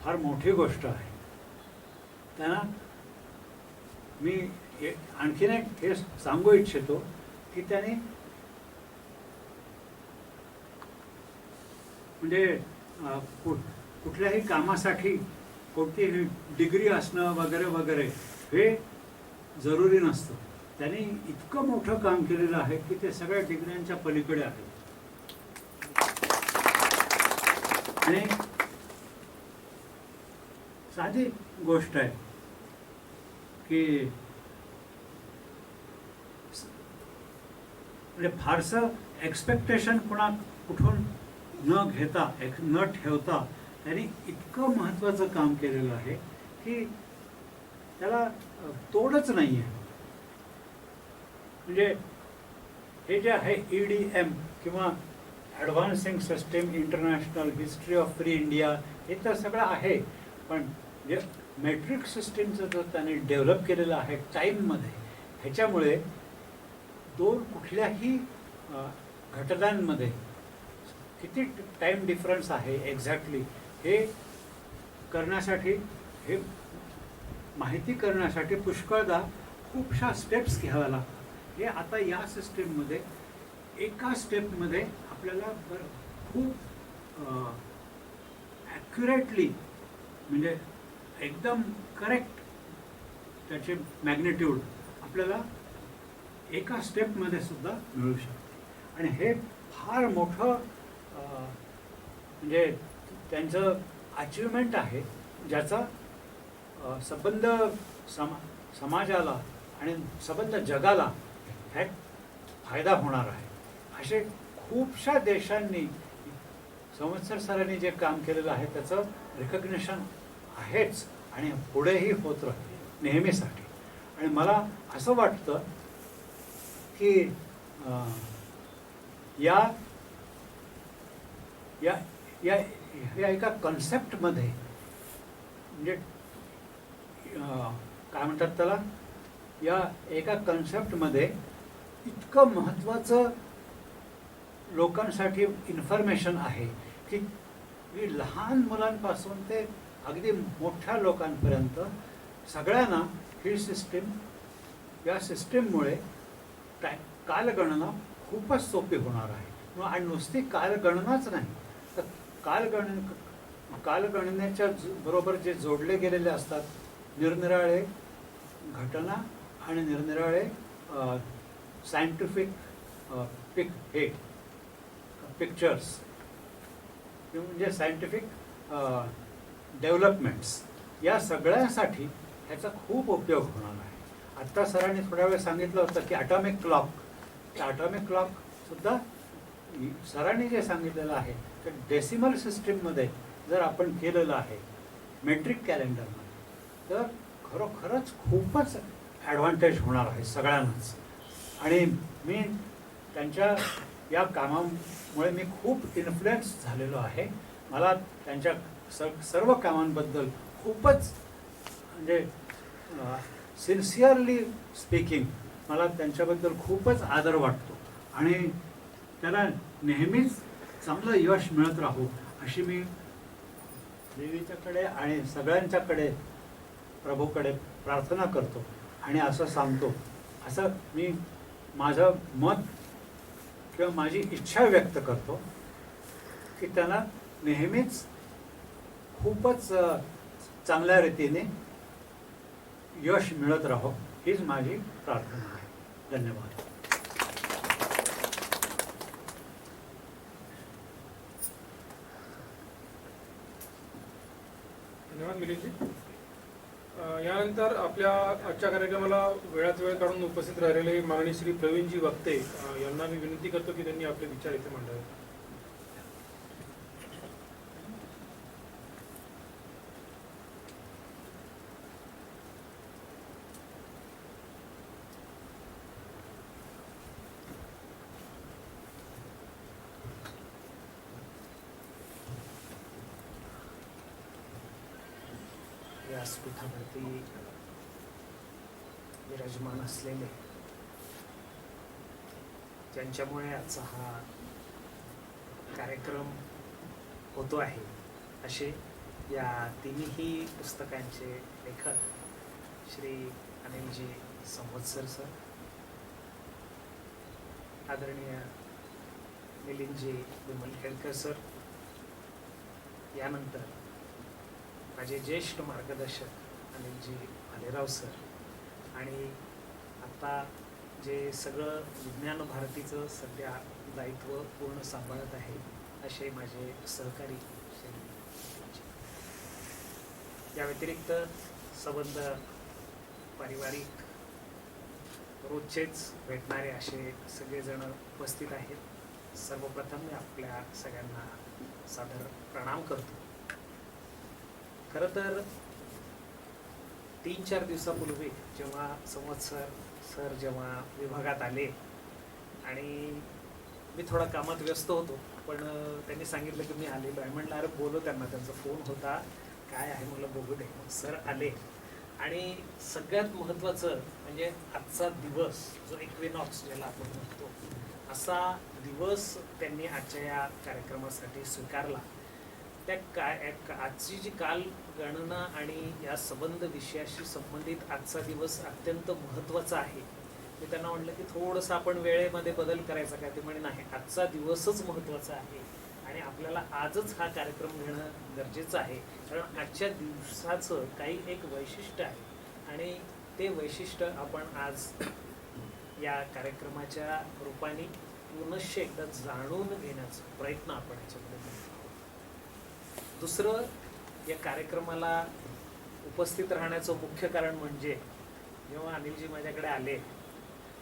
फार मोठी गोष्ट आहे. त्यांना मी आणखीन एक हे सांगू इच्छितो की त्याने म्हणजे कुठल्याही कामासाठी कोणतीही डिग्री असणं वगैरे वगैरे हे जरुरी नसतं. त्यांनी इतकं मोठं काम केलेलं आहे की ते सगळ्या डिग्र्यांच्या पलीकडे आहे. आणि साधी गोष्ट आहे की म्हणजे फारसं एक्सपेक्टेशन कुठून न घेता न ठेवता त्यांनी इतकं महत्त्वाचं काम केलेलं आहे की त्याला तोडच नाही आहे. म्हणजे हे जे आहे EDM किंवा advancing system international history of free India हे तर सगळं आहे पण जे मेट्रिक सिस्टीमचं जो त्याने डेव्हलप केलेलं आहे टाईममध्ये ह्याच्यामुळे कुठल्याही घटनांमध्ये किती टाईम डिफरन्स आहे एक्झॅक्टली हे करण्यासाठी हे माहिती करण्यासाठी पुष्कळदा खूपशा स्टेप्स घ्याव्या लागतात. हे आता या सिस्टीममध्ये एका स्टेपमध्ये आपल्याला खूप ॲक्युरेटली म्हणजे एकदम करेक्ट त्याचे मॅग्निट्यूड आपल्याला एका स्टेपमध्ये सुद्धा मिळू शकते आणि हे फार मोठं म्हणजे त्यांचं अचिव्हमेंट आहे ज्याचा संबंध समाजाला आणि संबंध जगाला ह्यात फायदा होणार आहे. असे खूपशा देशांनी संवत्सर सरांनी जे काम केलेलं आहे त्याचं रिकग्निशन आहेच आणि पुढेही होत राहील नेहमीसाठी. आणि मला असं वाटतं की या एका कन्सेप्टमध्ये म्हणजे काय म्हणतात त्याला, या एका कन्सेप्टमध्ये इतकं महत्त्वाचं लोकांसाठी इन्फॉर्मेशन आहे की लहान मुलांपासून ते अगदी मोठ्या लोकांपर्यंत सगळ्यांना ही सिस्टीम, या सिस्टीममुळे कालगणना खूपच सोपी होणार आहे. आणि नुसती कालगणनाच नाही तर कालगणनेच्या बरोबर जे जोडले गेलेले असतात निरनिराळे घटना आणि निरनिराळे सायंटिफिक पिक्चर्स म्हणजे सायंटिफिक डेव्हलपमेंट्स, या सगळ्यासाठी ह्याचा खूप उपयोग होणार आहे. आत्ता सरांनी थोड्या वेळ सांगितलं होतं की ॲटॉमिक क्लॉक, ॲटॉमिक क्लॉकसुद्धा सरांनी जे सांगितलेलं आहे तर डेसिमल सिस्टीममध्ये जर आपण केलेलं आहे मेट्रिक कॅलेंडरमध्ये तर खरोखरच खूपच ॲडव्हान्टेज होणार आहे सगळ्यांनाच. आणि मी त्यांच्या या कामामुळे मी खूप इन्फ्लुएन्स झालेलो आहे. मला त्यांच्या सर्व कामांबद्दल खूपच म्हणजे सिन्सिअरली स्पीकिंग मला त्यांच्याबद्दल खूपच आदर वाटतो आणि त्याला नेहमीच चांगलं यश मिळत राहू अशी मी देवीच्याकडे आणि सगळ्यांच्याकडे प्रभूकडे प्रार्थना करतो आणि असं सांगतो. असं मी माझं मत किंवा माझी इच्छा व्यक्त करतो की त्यांना नेहमीच खूपच चांगल्या रीतीने यश मिळत राहो हीच माझी प्रार्थना आहे. धन्यवाद. धन्यवाद मिलिंदजी. यानंतर आपल्या आजच्या कार्यक्रमाला वेळात वेळ काढून उपस्थित राहिलेले माननीय श्री प्रवीणजी वक्ते यांना मी विनंती करतो की त्यांनी आपले विचार इथे मांडावे. व्यासपीठावरती विराजमान असलेले, ज्यांच्यामुळे आजचा हा कार्यक्रम होतो आहे, असे या तिन्ही पुस्तकांचे लेखक श्री अनिलजी संवत्सर सर, आदरणीय मिलिंदजी विमलखेडकर सर, यानंतर माझे ज्येष्ठ मार्गदर्शक अनिलजी भालेराव सर आणि आता जे सगळं विज्ञान भारतीचं सध्या दायित्व पूर्ण सांभाळत आहे असे माझे सहकारी श्री. या व्यतिरिक्त संबंध पारिवारिक रोजचेच भेटणारे असे सगळेजण उपस्थित आहेत. सर्वप्रथम मी आपल्या सगळ्यांना सादर प्रणाम करतो. खरं तर 3-4 दिवसापूर्वी जेव्हा संवत्सर सर जेव्हा विभागात आले आणि मी थोडा कामात व्यस्त होतो, पण त्यांनी सांगितलं की मी आलेलो आहे. म्हणलं अरे बोलो त्यांना, त्यांचा फोन होता, काय आहे मला बघू दे. सर आले आणि सगळ्यात महत्त्वाचं म्हणजे आजचा दिवस जो इक्विनॉक्स ज्याला आपण म्हणतो असा दिवस त्यांनी आजच्या या कार्यक्रमासाठी स्वीकारला. त्या आजची जी काल गणना आणि या संबंध विषयाशी संबंधित आजचा दिवस अत्यंत महत्त्वाचा आहे. मी त्यांना म्हटलं की थोडंसं आपण वेळेमध्ये बदल करायचा काय, ते म्हणे नाही, आजचा दिवसच महत्त्वाचा आहे आणि आपल्याला आजच हा कार्यक्रम घेणं गरजेचं आहे. कारण आजच्या दिवसाचं काही एक वैशिष्ट्य आहे आणि ते वैशिष्ट्य आपण आज या कार्यक्रमाच्या रूपाने पुनश्च एकदा जाणून घेण्याचा प्रयत्न आपण याच्यामध्ये करतो. दुसरं, या कार्यक्रमाला उपस्थित राहण्याचं मुख्य कारण म्हणजे जेव्हा अनिलजी माझ्याकडे आले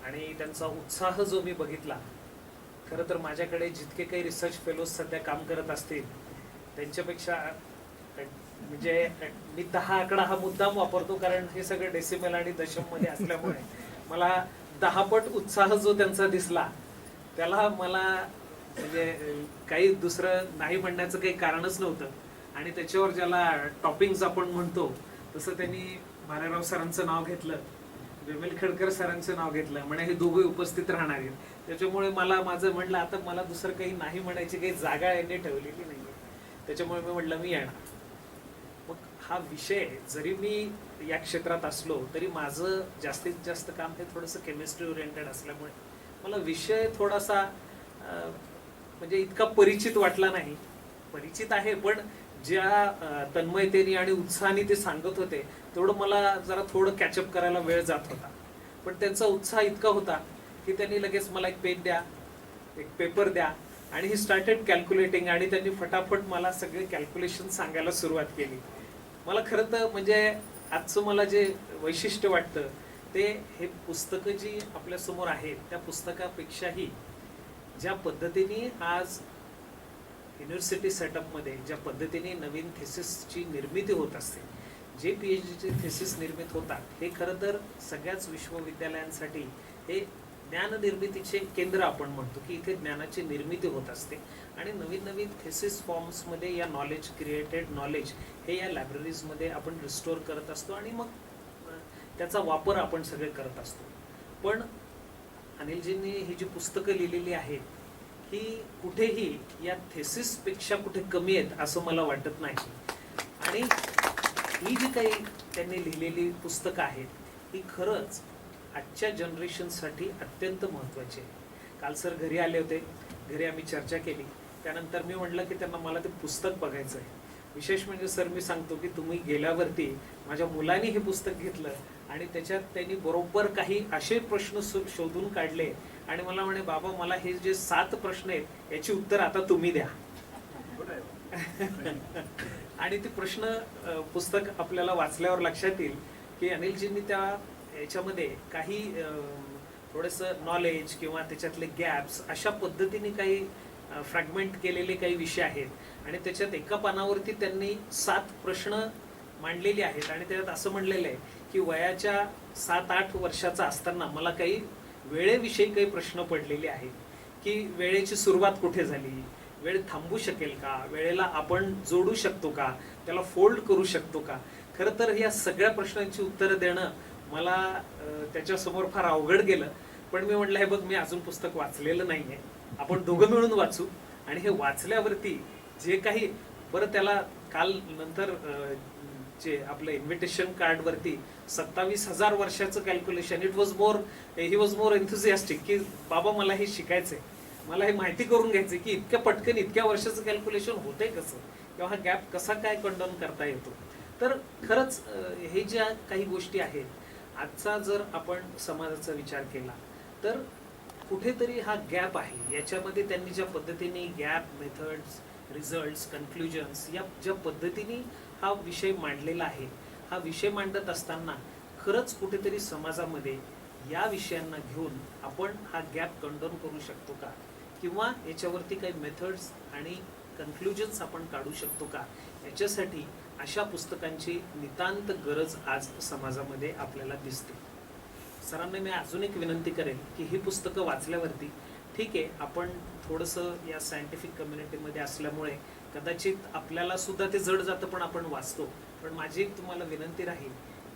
आणि त्यांचा उत्साह जो मी बघितला, खरं तर माझ्याकडे जितके काही रिसर्च फेलोज सध्या काम करत असतील त्यांच्यापेक्षा म्हणजे मी 10 आकडा हा मुद्दाम वापरतो कारण हे सगळं डेसिमल आणि दशममध्ये असल्यामुळे मला 10 पट उत्साह जो त्यांचा दिसला त्याला मला म्हणजे काही दुसरं नाही म्हणण्याचं काही कारणच नव्हतं. आणि त्याच्यावर ज्याला टॉपिंग्स आपण म्हणतो तसं त्यांनी भालेराव सरांचं नाव घेतलं, विमल खेडकर सरांचं नाव घेतलं, म्हणे हे दोघे उपस्थित राहणार आहेत. त्याच्यामुळे मला माझं म्हणलं आता मला दुसरं काही नाही म्हणायची काही जागा यांनी ठेवलेली नाही. त्याच्यामुळे मी म्हटलं मी येणार. मग हा विषय जरी मी या क्षेत्रात असलो तरी माझं जास्तीत जास्त काम हे थोडंसं केमिस्ट्री ओरिएंटेड असल्यामुळे मला विषय थोडासा म्हणजे इतका परिचित वाटला नाही. परिचित आहे पण ज्या तन्मयतेने आणि उत्साहाने ते सांगत होते तेवढं मला जरा थोडं कॅचअप करायला वेळ जात होता. पण त्यांचा उत्साह इतका होता की त्यांनी लगेच मला एक पेन द्या, एक पेपर द्या आणि ही स्टार्टेड कॅल्क्युलेटिंग आणि त्यांनी फटाफट मला सगळे कॅल्क्युलेशन सांगायला सुरुवात केली. मला खरं तर म्हणजे आजचं मला जे वैशिष्ट्य वाटतं ते हे पुस्तकं जी आपल्यासमोर आहेत त्या पुस्तकापेक्षाही ज्या पद्धतीने आज युनिव्हर्सिटी सेटअपमध्ये ज्या पद्धतीने नवीन थेसिसची निर्मिती होत असते, जे PhDचे थेसिस निर्मित होतात, हे खरं तर सगळ्याच विश्वविद्यालयांसाठी हे ज्ञान निर्मितीचे केंद्र आपण म्हणतो की इथे ज्ञानाची निर्मिती होत असते. आणि नवीन नवीन थेसिस फॉर्म्समध्ये या नॉलेज, क्रिएटेड नॉलेज हे या लायब्ररीजमध्ये आपण रिस्टोर करत असतो आणि मग त्याचा वापर आपण सगळे करत असतो. पण अनिलजींनी ही जी पुस्तकं लिहिलेली आहेत ही कुठेही या थेसिसपेक्षा कुठे कमी आहेत असं मला वाटत नाही. आणि ही जी काही त्यांनी लिहिलेली पुस्तकं आहेत ही खरंच आजच्या जनरेशनसाठी अत्यंत महत्त्वाची आहे. काल सर घरी आले होते, घरी आम्ही चर्चा केली. त्यानंतर मी म्हटलं की त्यांना मला ते पुस्तक बघायचं आहे. विशेष म्हणजे सर मी सांगतो की तुम्ही गेल्यावरती माझ्या मुलांनी हे पुस्तक घेतलं आणि त्याच्यात त्यांनी बरोबर काही असे प्रश्न शोधून काढले आणि मला म्हणे बाबा मला हे जे 7 प्रश्न आहेत याची उत्तर आता तुम्ही द्या. आणि ते प्रश्न पुस्तक आपल्याला वाचल्यावर लक्षात येईल की अनिलजींनी त्या याच्यामध्ये काही थोडंसं नॉलेज किंवा त्याच्यातले गॅप्स अशा पद्धतीने काही फ्रॅगमेंट केलेले काही विषय आहेत आणि त्याच्यात एका पानावरती त्यांनी 7 प्रश्न मांडलेले आहेत आणि त्याच्यात असं म्हणलेलं आहे की वयाच्या 7-8 वर्षाचा असताना मला काही वेळेविषयी काही प्रश्न पडलेले आहेत की वेळेची सुरुवात कुठे झाली, वेळ थांबू शकेल का, वेळेला आपण जोडू शकतो का, त्याला फोल्ड करू शकतो का. खरं तर या सगळ्या प्रश्नांची उत्तरं देणं मला त्याच्यासमोर फार अवघड गेलं. पण मी म्हटलं हे बघ मी अजून पुस्तक वाचलेलं नाही आहे, आपण दोघं मिळून वाचू. आणि हे वाचल्यावरती जे काही बरं त्याला काल नंतर जे आपलं इन्व्हिटेशन कार्डवरती 27,000 वर्षाचं calculation, he was more enthusiastic की बाबा मला हे शिकायचंय, मला हे माहिती करून घ्यायचंय की इतक्या पटकन इतक्या वर्षाचं कॅल्क्युलेशन होतंय कसं किंवा हा गॅप कसा काय कंडोन करता येतो. तर खरंच हे ज्या काही गोष्टी आहेत आजचा जर आपण समाजाचा विचार केला तर कुठेतरी हा गॅप आहे. याच्यामध्ये त्यांनी ज्या पद्धतीने गॅप, मेथड्स, रिझल्ट्स, कन्क्लुजन्स या ज्या पद्धतीने हा विषय मांडलेला आहे, हा विषय मांडत असताना खरंच कुठेतरी समाजामध्ये या विषयांना घेऊन आपण हा गॅप कंडोन करू शकतो का किंवा याच्यावरती काही मेथड्स आणि कन्क्लुजन्स आपण काढू शकतो का, याच्यासाठी अशा पुस्तकांची नितांत गरज आज समाजामध्ये आपल्याला दिसते. सरांना मी अजून एक विनंती करेन की ही पुस्तकं वाचल्यावरती ठीक आहे आपण थोडंसं या सायंटिफिक कम्युनिटीमध्ये असल्यामुळे कदाचित आपल्याला सुद्धा ते जड जातं पण आपण वाचतो. पण माझी एक तुम्हाला विनंती राहील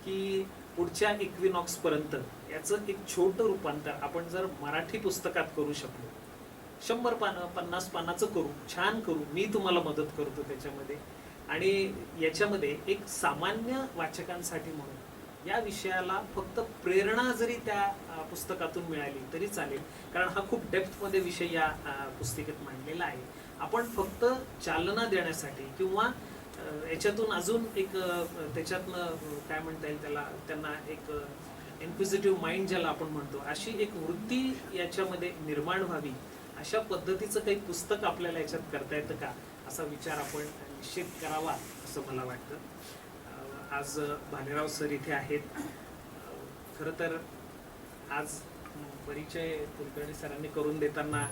की पुढच्या इक्विनॉक्सपर्यंत याचं एक छोटं रूपांतर आपण जर मराठी पुस्तकात करू शकलो, 100 पानं 50 पानाचं करू, छान करू, मी तुम्हाला मदत करतो त्याच्यामध्ये. आणि याच्यामध्ये एक सामान्य वाचकांसाठी म्हणून या विषयाला फक्त प्रेरणा जरी त्या पुस्तकातून मिळाली तरी चालेल, कारण हा खूप डेप्थमध्ये विषय या पुस्तिकेत मांडलेला आहे. आपण फक्त चालना देण्यासाठी किंवा याच्यातून अजून एक त्याच्यातनं काय म्हणता येईल त्याला, त्यांना एक इन्क्विजिटिव्ह माइंड ज्याला आपण म्हणतो अशी एक वृत्ती याच्यामध्ये निर्माण व्हावी अशा पद्धतीचं काही पुस्तक आपल्याला याच्यात करता येतं का असा विचार आपण निश्चित करावा असं मला वाटतं. आज भालेराव सर इथे आहेत. खरं तर आज परिचय कुलकर्णी सरांनी करून देताना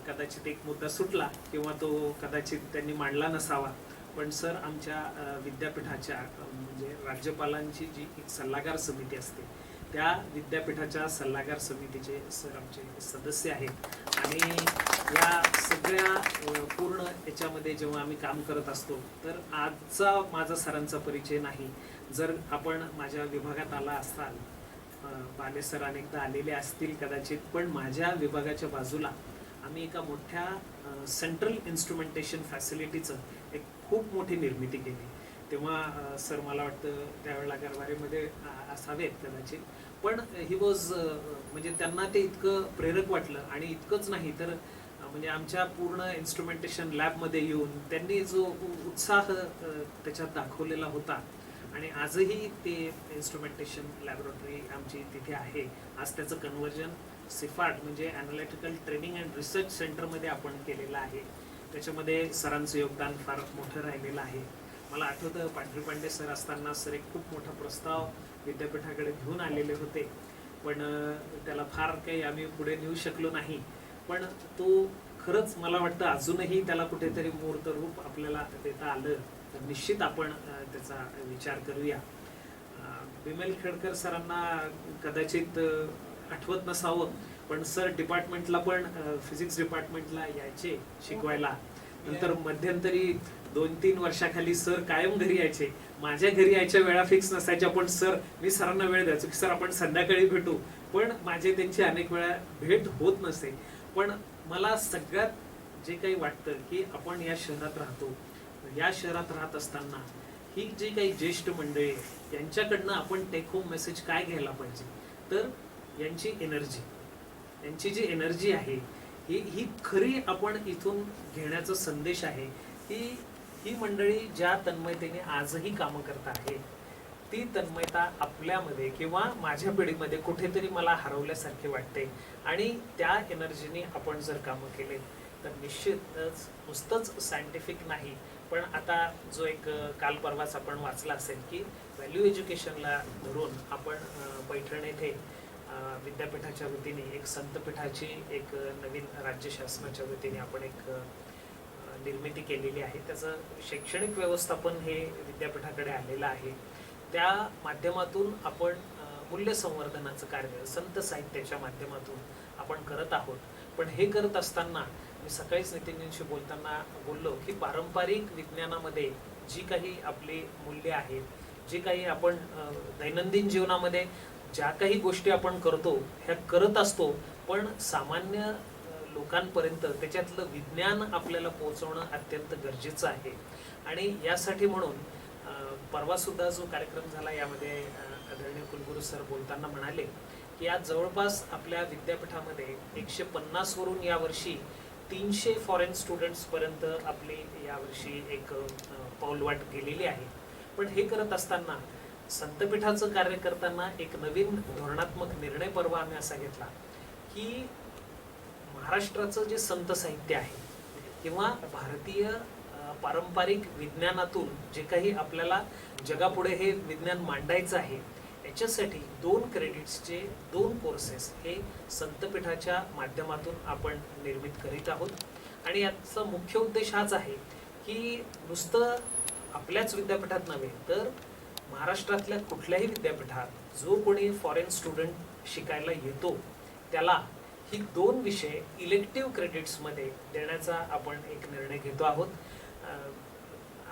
कदाचित एक मुद्दा सुटला किंवा तो कदाचित त्यांनी मांडला नसावा, पण सर आमच्या विद्यापीठाच्या म्हणजे राज्यपालांची जी एक सल्लागार समिती असते त्या विद्यापीठाच्या सल्लागार समितीचे सर आमचे सदस्य आहेत आणि या सगळ्या पूर्ण याच्यामध्ये जेव्हा आम्ही काम करत असतो तर आजचा माझा सरांचा परिचय नाही. जर आपण माझ्या विभागात आला असाल, बाले सर अनेकदा आलेले असतील कदाचित, पण माझ्या विभागाच्या बाजूला आम्ही एका मोठ्या सेंट्रल इन्स्ट्रुमेंटेशन फॅसिलिटीचं एक खूप मोठी निर्मिती केली. तेव्हा सर मला वाटतं त्यावेळेला गरवारेमध्ये असावेत कदाचित, पण ही वॉज म्हणजे त्यांना ते इतकं प्रेरक वाटलं. आणि इतकंच नाही तर म्हणजे आमच्या पूर्ण इन्स्ट्रुमेंटेशन लॅबमध्ये येऊन त्यांनी जो उत्साह त्याच्यात दाखवलेला होता आणि आजही ते इन्स्ट्रुमेंटेशन लॅबोरेटरी आमची तिथे आहे. आज त्याचं कन्व्हर्जन सिफाट म्हणजे ॲनालिटिकल ट्रेनिंग अँड रिसर्च सेंटरमध्ये आपण केलेलं आहे. त्याच्यामध्ये सरांचं योगदान फार मोठं राहिलेलं आहे. मला आठवतं पांढरे पांडे सर असताना सर एक खूप मोठा प्रस्ताव विद्यापीठाकडे घेऊन आलेले होते, पण त्याला फार काही आम्ही पुढे नेऊ शकलो नाही. पण तो खरंच मला वाटतं अजूनही त्याला कुठेतरी मूर्त रूप आपल्याला देता आलं तर निश्चित आपण त्याचा विचार करूया. विमल खेडकर सरांना कदाचित आठवत नसावं, पण सर डिपार्टमेंटला पण फिजिक्स डिपार्टमेंटला यायचे शिकवायला. नंतर मध्यंतरी 2-3 वर्षाखाली सर कायम घरी यायचे. माझ्या घरी यायच्या वेळा फिक्स नसायच्या, पण सर मी सरांना वेळ द्यायचो की सर आपण संध्याकाळी भेटू, पण माझे त्यांची अनेक वेळा भेट होत नसे. पण मला सगळ्यात जे काही वाटतं की आपण या शहरात राहतो, या शहरात राहत असताना ही जी काही ज्येष्ठ मंडळी यांच्याकडनं आपण टेक होम मेसेज काय घ्यायला पाहिजे, तर यांची एनर्जी, यांची जी एनर्जी आहे ही खरी आपण इथून घेण्याचा संदेश आहे. ही मंडळी ज्या तन्मयतेने आजही कामं करत आहे, ती तन्मयता आपल्यामध्ये किंवा माझ्या पिढीमध्ये कुठेतरी मला हरवल्यासारखे वाटते. आणि त्या एनर्जीने आपण जर कामं केले तर निश्चितच नुसतंच सायंटिफिक नाही, पण आता जो एक काल परवाच आपण वाचला असेल की व्हॅल्यू एज्युकेशनला धरून आपण पैठण येथे विद्यापीठाच्या वतीने एक संतपीठाची एक नवीन राज्य शासनाच्या वतीने आपण एक निर्मिती केलेली आहे. त्याचं शैक्षणिक व्यवस्थापन हे विद्यापीठाकडे आलेलं आहे. त्या माध्यमातून आपण मूल्य संवर्धनाचं कार्य संत साहित्याच्या माध्यमातून आपण करत आहोत. पण हे करत असताना मी सकाळीच नितीनजींशी बोलताना बोललो की पारंपरिक विज्ञानामध्ये जी काही आपली मूल्य आहेत, जी काही आपण दैनंदिन जीवनामध्ये ज्या काही गोष्टी आपण करतो ह्या करत असतो, पण सामान्य लोकांपर्यंत त्याच्यातलं विज्ञान आपल्याला पोहोचवणं अत्यंत गरजेचं आहे. आणि यासाठी म्हणून परवा सुद्धा जो कार्यक्रम झाला यामध्ये आदरणीय कुलगुरू सर बोलताना म्हणाले की आज जवळपास आपल्या विद्यापीठामध्ये 150 वरून यावर्षी 300 फॉरेन स्टुडंट्स पर्यंत आपली यावर्षी एक पाऊलवाट गेलेली आहे. पण हे करत असताना संतपीठाचं कार्य करताना एक नवीन धोरणात्मक निर्णय परवा आम्ही असा घेतला की महाराष्ट्राचं जे संत साहित्य आहे किंवा भारतीय पारंपरिक विज्ञानातून जे काही आपल्याला जगापुढे हे विज्ञान मांडायचं आहे, याच्यासाठी 2 क्रेडिट्सचे 2 कोर्सेस हे संतपीठाच्या माध्यमातून आपण निर्मित करीत आहोत. आणि याचा मुख्य उद्देश हाच आहे की नुसतं आपल्याच विद्यापीठात नव्हे तर महाराष्ट्रातल्या कुठल्याही विद्यापीठात जो कोणी फॉरेन स्टुडंट शिकायला येतो त्याला ही 2 विषय इलेक्टिव्ह क्रेडिट्समध्ये देण्याचा आपण एक निर्णय घेतो आहोत.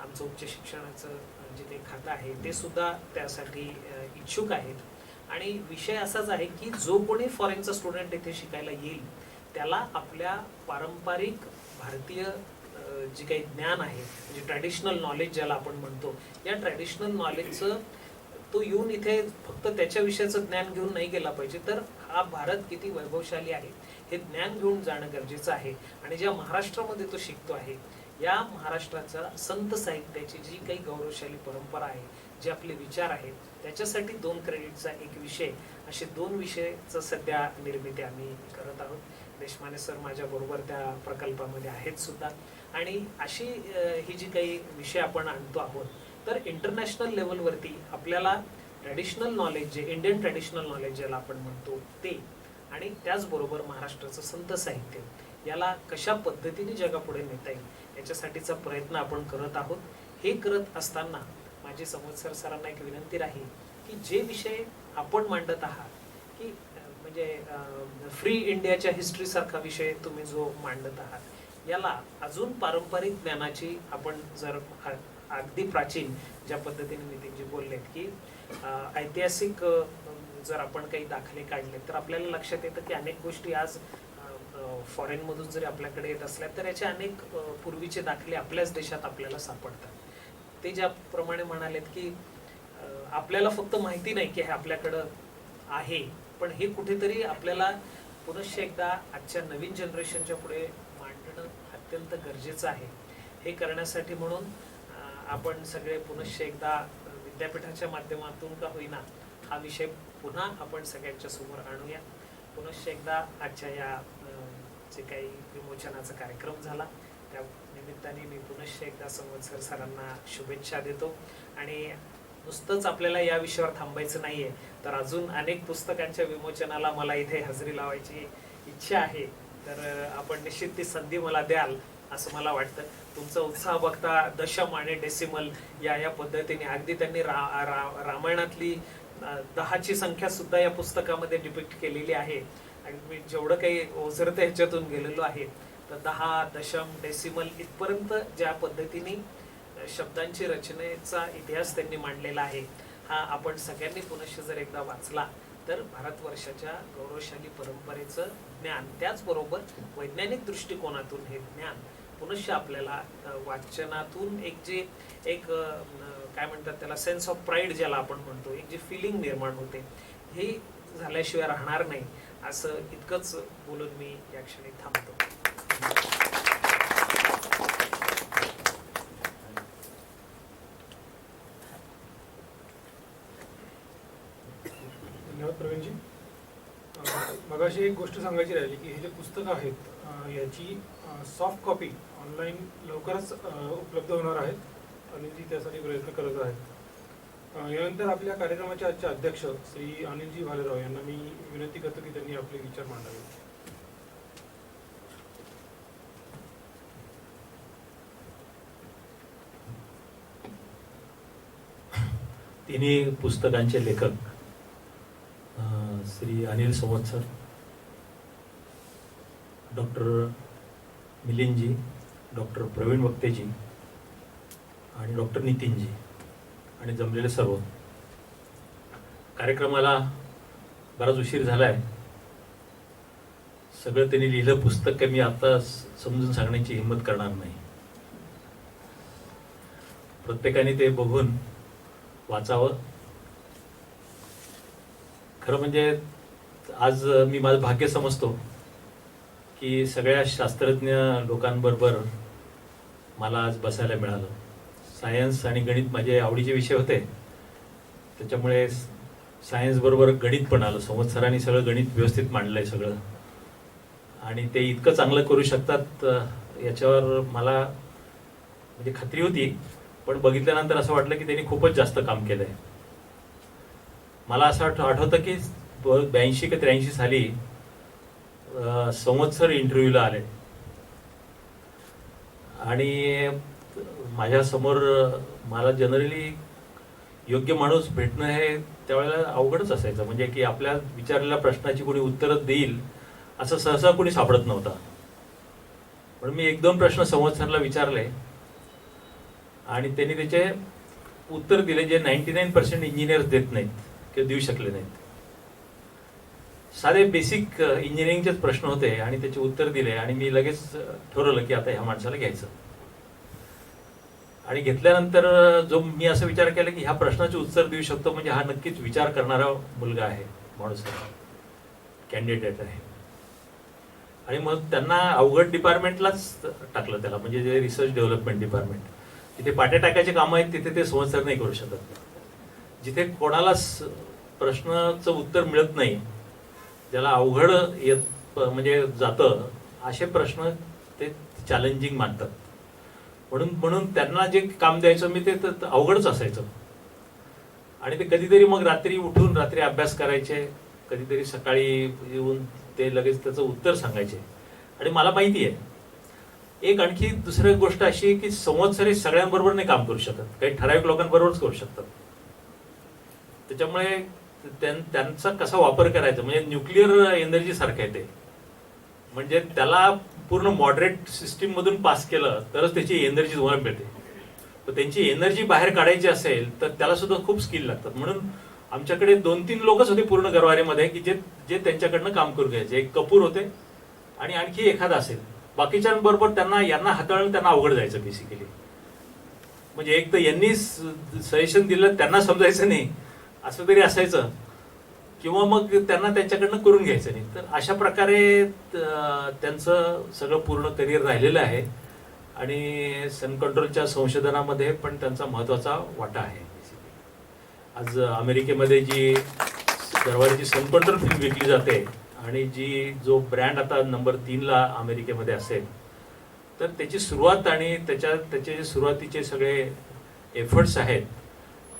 आमचं उच्च शिक्षणाचं जे काही खातं आहे ते सुद्धा त्यासाठी इच्छुक आहेत. आणि विषय असाच आहे की जो कोणी फॉरेनचा स्टुडंट इथे शिकायला येईल त्याला आपल्या पारंपरिक भारतीय जे काही ज्ञान आहे म्हणजे ट्रॅडिशनल नॉलेज ज्याला आपण म्हणतो, या ट्रॅडिशनल नॉलेजचं तो येऊन इथे फक्त त्याच्या विषयाचं ज्ञान घेऊन नाही गेला पाहिजे, तर हा भारत किती वैभवशाली आहे हे ज्ञान घेऊन जाणं गरजेचं आहे. आणि ज्या महाराष्ट्रामध्ये तो शिकतो आहे या महाराष्ट्राचा संत साहित्याची जी काही गौरवशाली परंपरा आहे, जे आपले विचार आहेत, त्याच्यासाठी 2 क्रेडिटचा एक विषय, असे 2 विषयचं सध्या निर्मिती आम्ही करत आहोत. देशमाने सर माझ्याबरोबर त्या प्रकल्पामध्ये आहेत सुद्धा. आणि अशी ही जी काही विषय आपण आणतो आहोत तर इंटरनॅशनल लेवलवरती आपल्याला ट्रॅडिशनल नॉलेज जे इंडियन ट्रॅडिशनल नॉलेज ज्याला आपण म्हणतो ते, आणि त्याचबरोबर महाराष्ट्राचं संत साहित्य याला कशा पद्धतीने जगापुढे नेता येईल याच्यासाठीचा प्रयत्न आपण करत आहोत. हे करत असताना माझी संवत्सर सरांना एक विनंती राहील की जे विषय आपण मांडत आहात की म्हणजे फ्री इंडियाच्या हिस्ट्री सारखा विषय तुम्ही जो मांडत आहात, याला अजून पारंपरिक ज्ञानाची आपण जर अगदी प्राचीन ज्या पद्धतीने नितीनजी बोललेत की ऐतिहासिक जर आपण काही दाखले काढले तर आपल्याला लक्षात येतं की अनेक गोष्टी आज फॉरेन मधून जरी आपल्याकडे येत असल्या तर याचे अनेक पूर्वीचे दाखले आपल्याच देशात आपल्याला सापडतात. ते ज्याप्रमाणे म्हणालेत की आपल्याला फक्त माहिती नाही की हे आपल्याकडं आहे, पण हे कुठेतरी आपल्याला पुनश्च एकदा आजच्या नवीन जनरेशनच्या पुढे मांडणं अत्यंत गरजेचं आहे. हे करण्यासाठी म्हणून आपण सगळे पुनश्च एकदा विद्यापीठाच्या माध्यमातून का होईना हा विषय पुन्हा आपण सगळ्यांच्या समोर आणूया. पुनश्च एकदा आजच्या या जे काही विमोचनाचा कार्यक्रम झाला त्या निमित्ताने मी पुनश्च एकदा संवत्सर सरांना शुभेच्छा देतो. आणि नुसतंच आपल्याला या विषयावर थांबायचं नाहीये, तर अजून अनेक पुस्तकांच्या विमोचनाला मला इथे हजेरी लावायची इच्छा आहे. तर आपण निश्चित ती संधी मला द्याल असं मला वाटतं. तुमचा उत्साह बघता दशम आणि डेसिमल या पद्धतीने अगदी त्यांनी रामायणातली 10ची संख्या सुद्धा या पुस्तकामध्ये डिपिक्ट केलेली आहे. आणि मी जेवढं काही ओझरतं ह्याच्यातून गेलेलो आहे तर 10 दशम डेसिमल इथपर्यंत ज्या पद्धतीने शब्दांची रचनेचा इतिहास त्यांनी मांडलेला आहे हा आपण सगळ्यांनी पुनश्च जर एकदा वाचला तर भारतवर्षाच्या गौरवशाली परंपरेचं ज्ञान, त्याचबरोबर वैज्ञानिक दृष्टिकोनातून हे ज्ञान पुनश्च आपल्याला वाचनातून एक काय म्हणतात त्याला सेन्स ऑफ प्राईड ज्याला आपण म्हणतो, एक जी फिलिंग निर्माण होते, हे झाल्याशिवाय राहणार नाही. असं इतकंच बोलून मी या क्षणी थांबतो. धन्यवाद प्रवीणजी. मगाशी एक गोष्ट सांगायची राहिली की हे जे पुस्तकं आहेत याची सॉफ्ट कॉपी ऑनलाईन लवकरच उपलब्ध होणार आहेत आणि जी त्यासाठी प्रयत्न करत आहेत. यानंतर आपल्या कार्यक्रमाचे आजचे अध्यक्ष श्री अनिलजी भालेराव यांना मी विनंती करतो की त्यांनी आपले विचार मांडावे. तिन्ही पुस्तकांचे लेखक श्री अनिल संवत्सर, डॉक्टर मिलिंदजी, डॉक्टर प्रवीण वक्तेजी आणि डॉक्टर नितीनजी आणि जमलेले सर्व. कार्यक्रमाला बराच उशीर झाला आहे. सगळं त्यांनी लिहिलं पुस्तक काही मी आता समजून सांगण्याची हिंमत करणार नाही. प्रत्येकाने ते बघून वाचावं. खरं म्हणजे आज मी माझं भाग्य समजतो की सगळ्या शास्त्रज्ञ लोकांबरोबर मला आज बसायला मिळालं. सायन्स आणि गणित माझे आवडीचे विषय होते, त्याच्यामुळे सायन्स बरोबर गणित पण आलं. संवत्सरांनी सगळं गणित व्यवस्थित मांडलंय सगळं, आणि ते इतकं चांगलं करू शकतात याच्यावर मला म्हणजे खात्री होती. पण बघितल्यानंतर असं वाटलं की त्यांनी खूपच जास्त काम केलंय. मला असं आठवतं की 82 का 83 साली संवत्सर इंटरव्ह्यूला आले आणि माझ्यासमोर मला जनरली योग्य माणूस भेटणं हे त्यावेळेला अवघडच असायचं. म्हणजे की आपल्या विचारलेल्या प्रश्नाची कोणी उत्तरच देईल असं सहसा कोणी सापडत नव्हता. पण मी 1-2 प्रश्न संवत्सरला विचारले आणि त्यांनी त्याचे उत्तर दिले जे 99% इंजिनियर्स देत नाहीत किंवा देऊ शकले नाहीत. साधे बेसिक इंजिनिअरिंगचेच प्रश्न होते आणि त्याचे उत्तर दिले आणि मी लगेच ठरवलं की आता ह्या माणसाला घ्यायचं. आणि घेतल्यानंतर जो मी असं विचार केला की ह्या प्रश्नाचे उत्तर देऊ शकतो म्हणजे हा नक्कीच विचार करणारा मुलगा आहे, माणूस आहे, कॅन्डिडेट आहे. आणि मग त्यांना अवघड डिपार्टमेंटलाच टाकलं त्याला, म्हणजे जे रिसर्च डेव्हलपमेंट डिपार्टमेंट. जिथे पाट्या टाकायचे कामं आहेत तिथे ते संवत्सर नाही करू शकत. जिथे कोणालाच प्रश्नाचं उत्तर मिळत नाही, ज्याला अवघड येत म्हणजे जातं, असे प्रश्न ते चॅलेंजिंग मानतात. म्हणून त्यांना जे काम द्यायचं मी ते अवघडच असायचं. आणि ते कधीतरी मग रात्री उठून रात्री अभ्यास करायचे, कधीतरी सकाळी येऊन ते लगेच त्याचं उत्तर सांगायचे. आणि मला माहिती आहे एक आणखी दुसरी गोष्ट अशी की संवत्सर हे सगळ्यांबरोबर नाही काम करू शकत, काही ठराविक लोकांबरोबरच करू शकतात. त्याच्यामुळे त्यांचा कसा वापर करायचा, म्हणजे न्यूक्लिअर एनर्जी सारखं आहे ते. म्हणजे त्याला पूर्ण मॉडरेट सिस्टीम मधून पास केलं तरच त्याची एनर्जी तुम्हाला मिळते. पण त्यांची एनर्जी बाहेर काढायची असेल तर त्याला सुद्धा खूप स्किल लागतात. म्हणून आमच्याकडे 2-3 लोकच होते पूर्ण गरवारेमध्ये की जे त्यांच्याकडनं काम करून घ्यायचे. एक कपूर होते आणि आणखी एखादा असेल. बाकीच्यांबरोबर यांना हाताळणं त्यांना अवघड जायचं बेसिकली. म्हणजे एक तर यांनी सजेशन दिलं त्यांना समजायचं नाही असं तरी असायचं, किंवा मग त्यांना त्यांच्याकडनं करून घ्यायचं नाही. तर अशा प्रकारे त्यांचं सगळं पूर्ण करिअर राहिलेलं आहे आणि सन कंट्रोलच्या संशोधनामध्ये पण त्यांचा महत्त्वाचा वाटा आहे. आज अमेरिकेमध्ये जी गरवारेची सन कंट्रोल फिल्म विकली जाते आणि जो ब्रँड आता नंबर 3ला अमेरिकेमध्ये असेल, तर त्याची सुरुवात आणि त्याचे सुरुवातीचे सगळे एफर्ट्स आहेत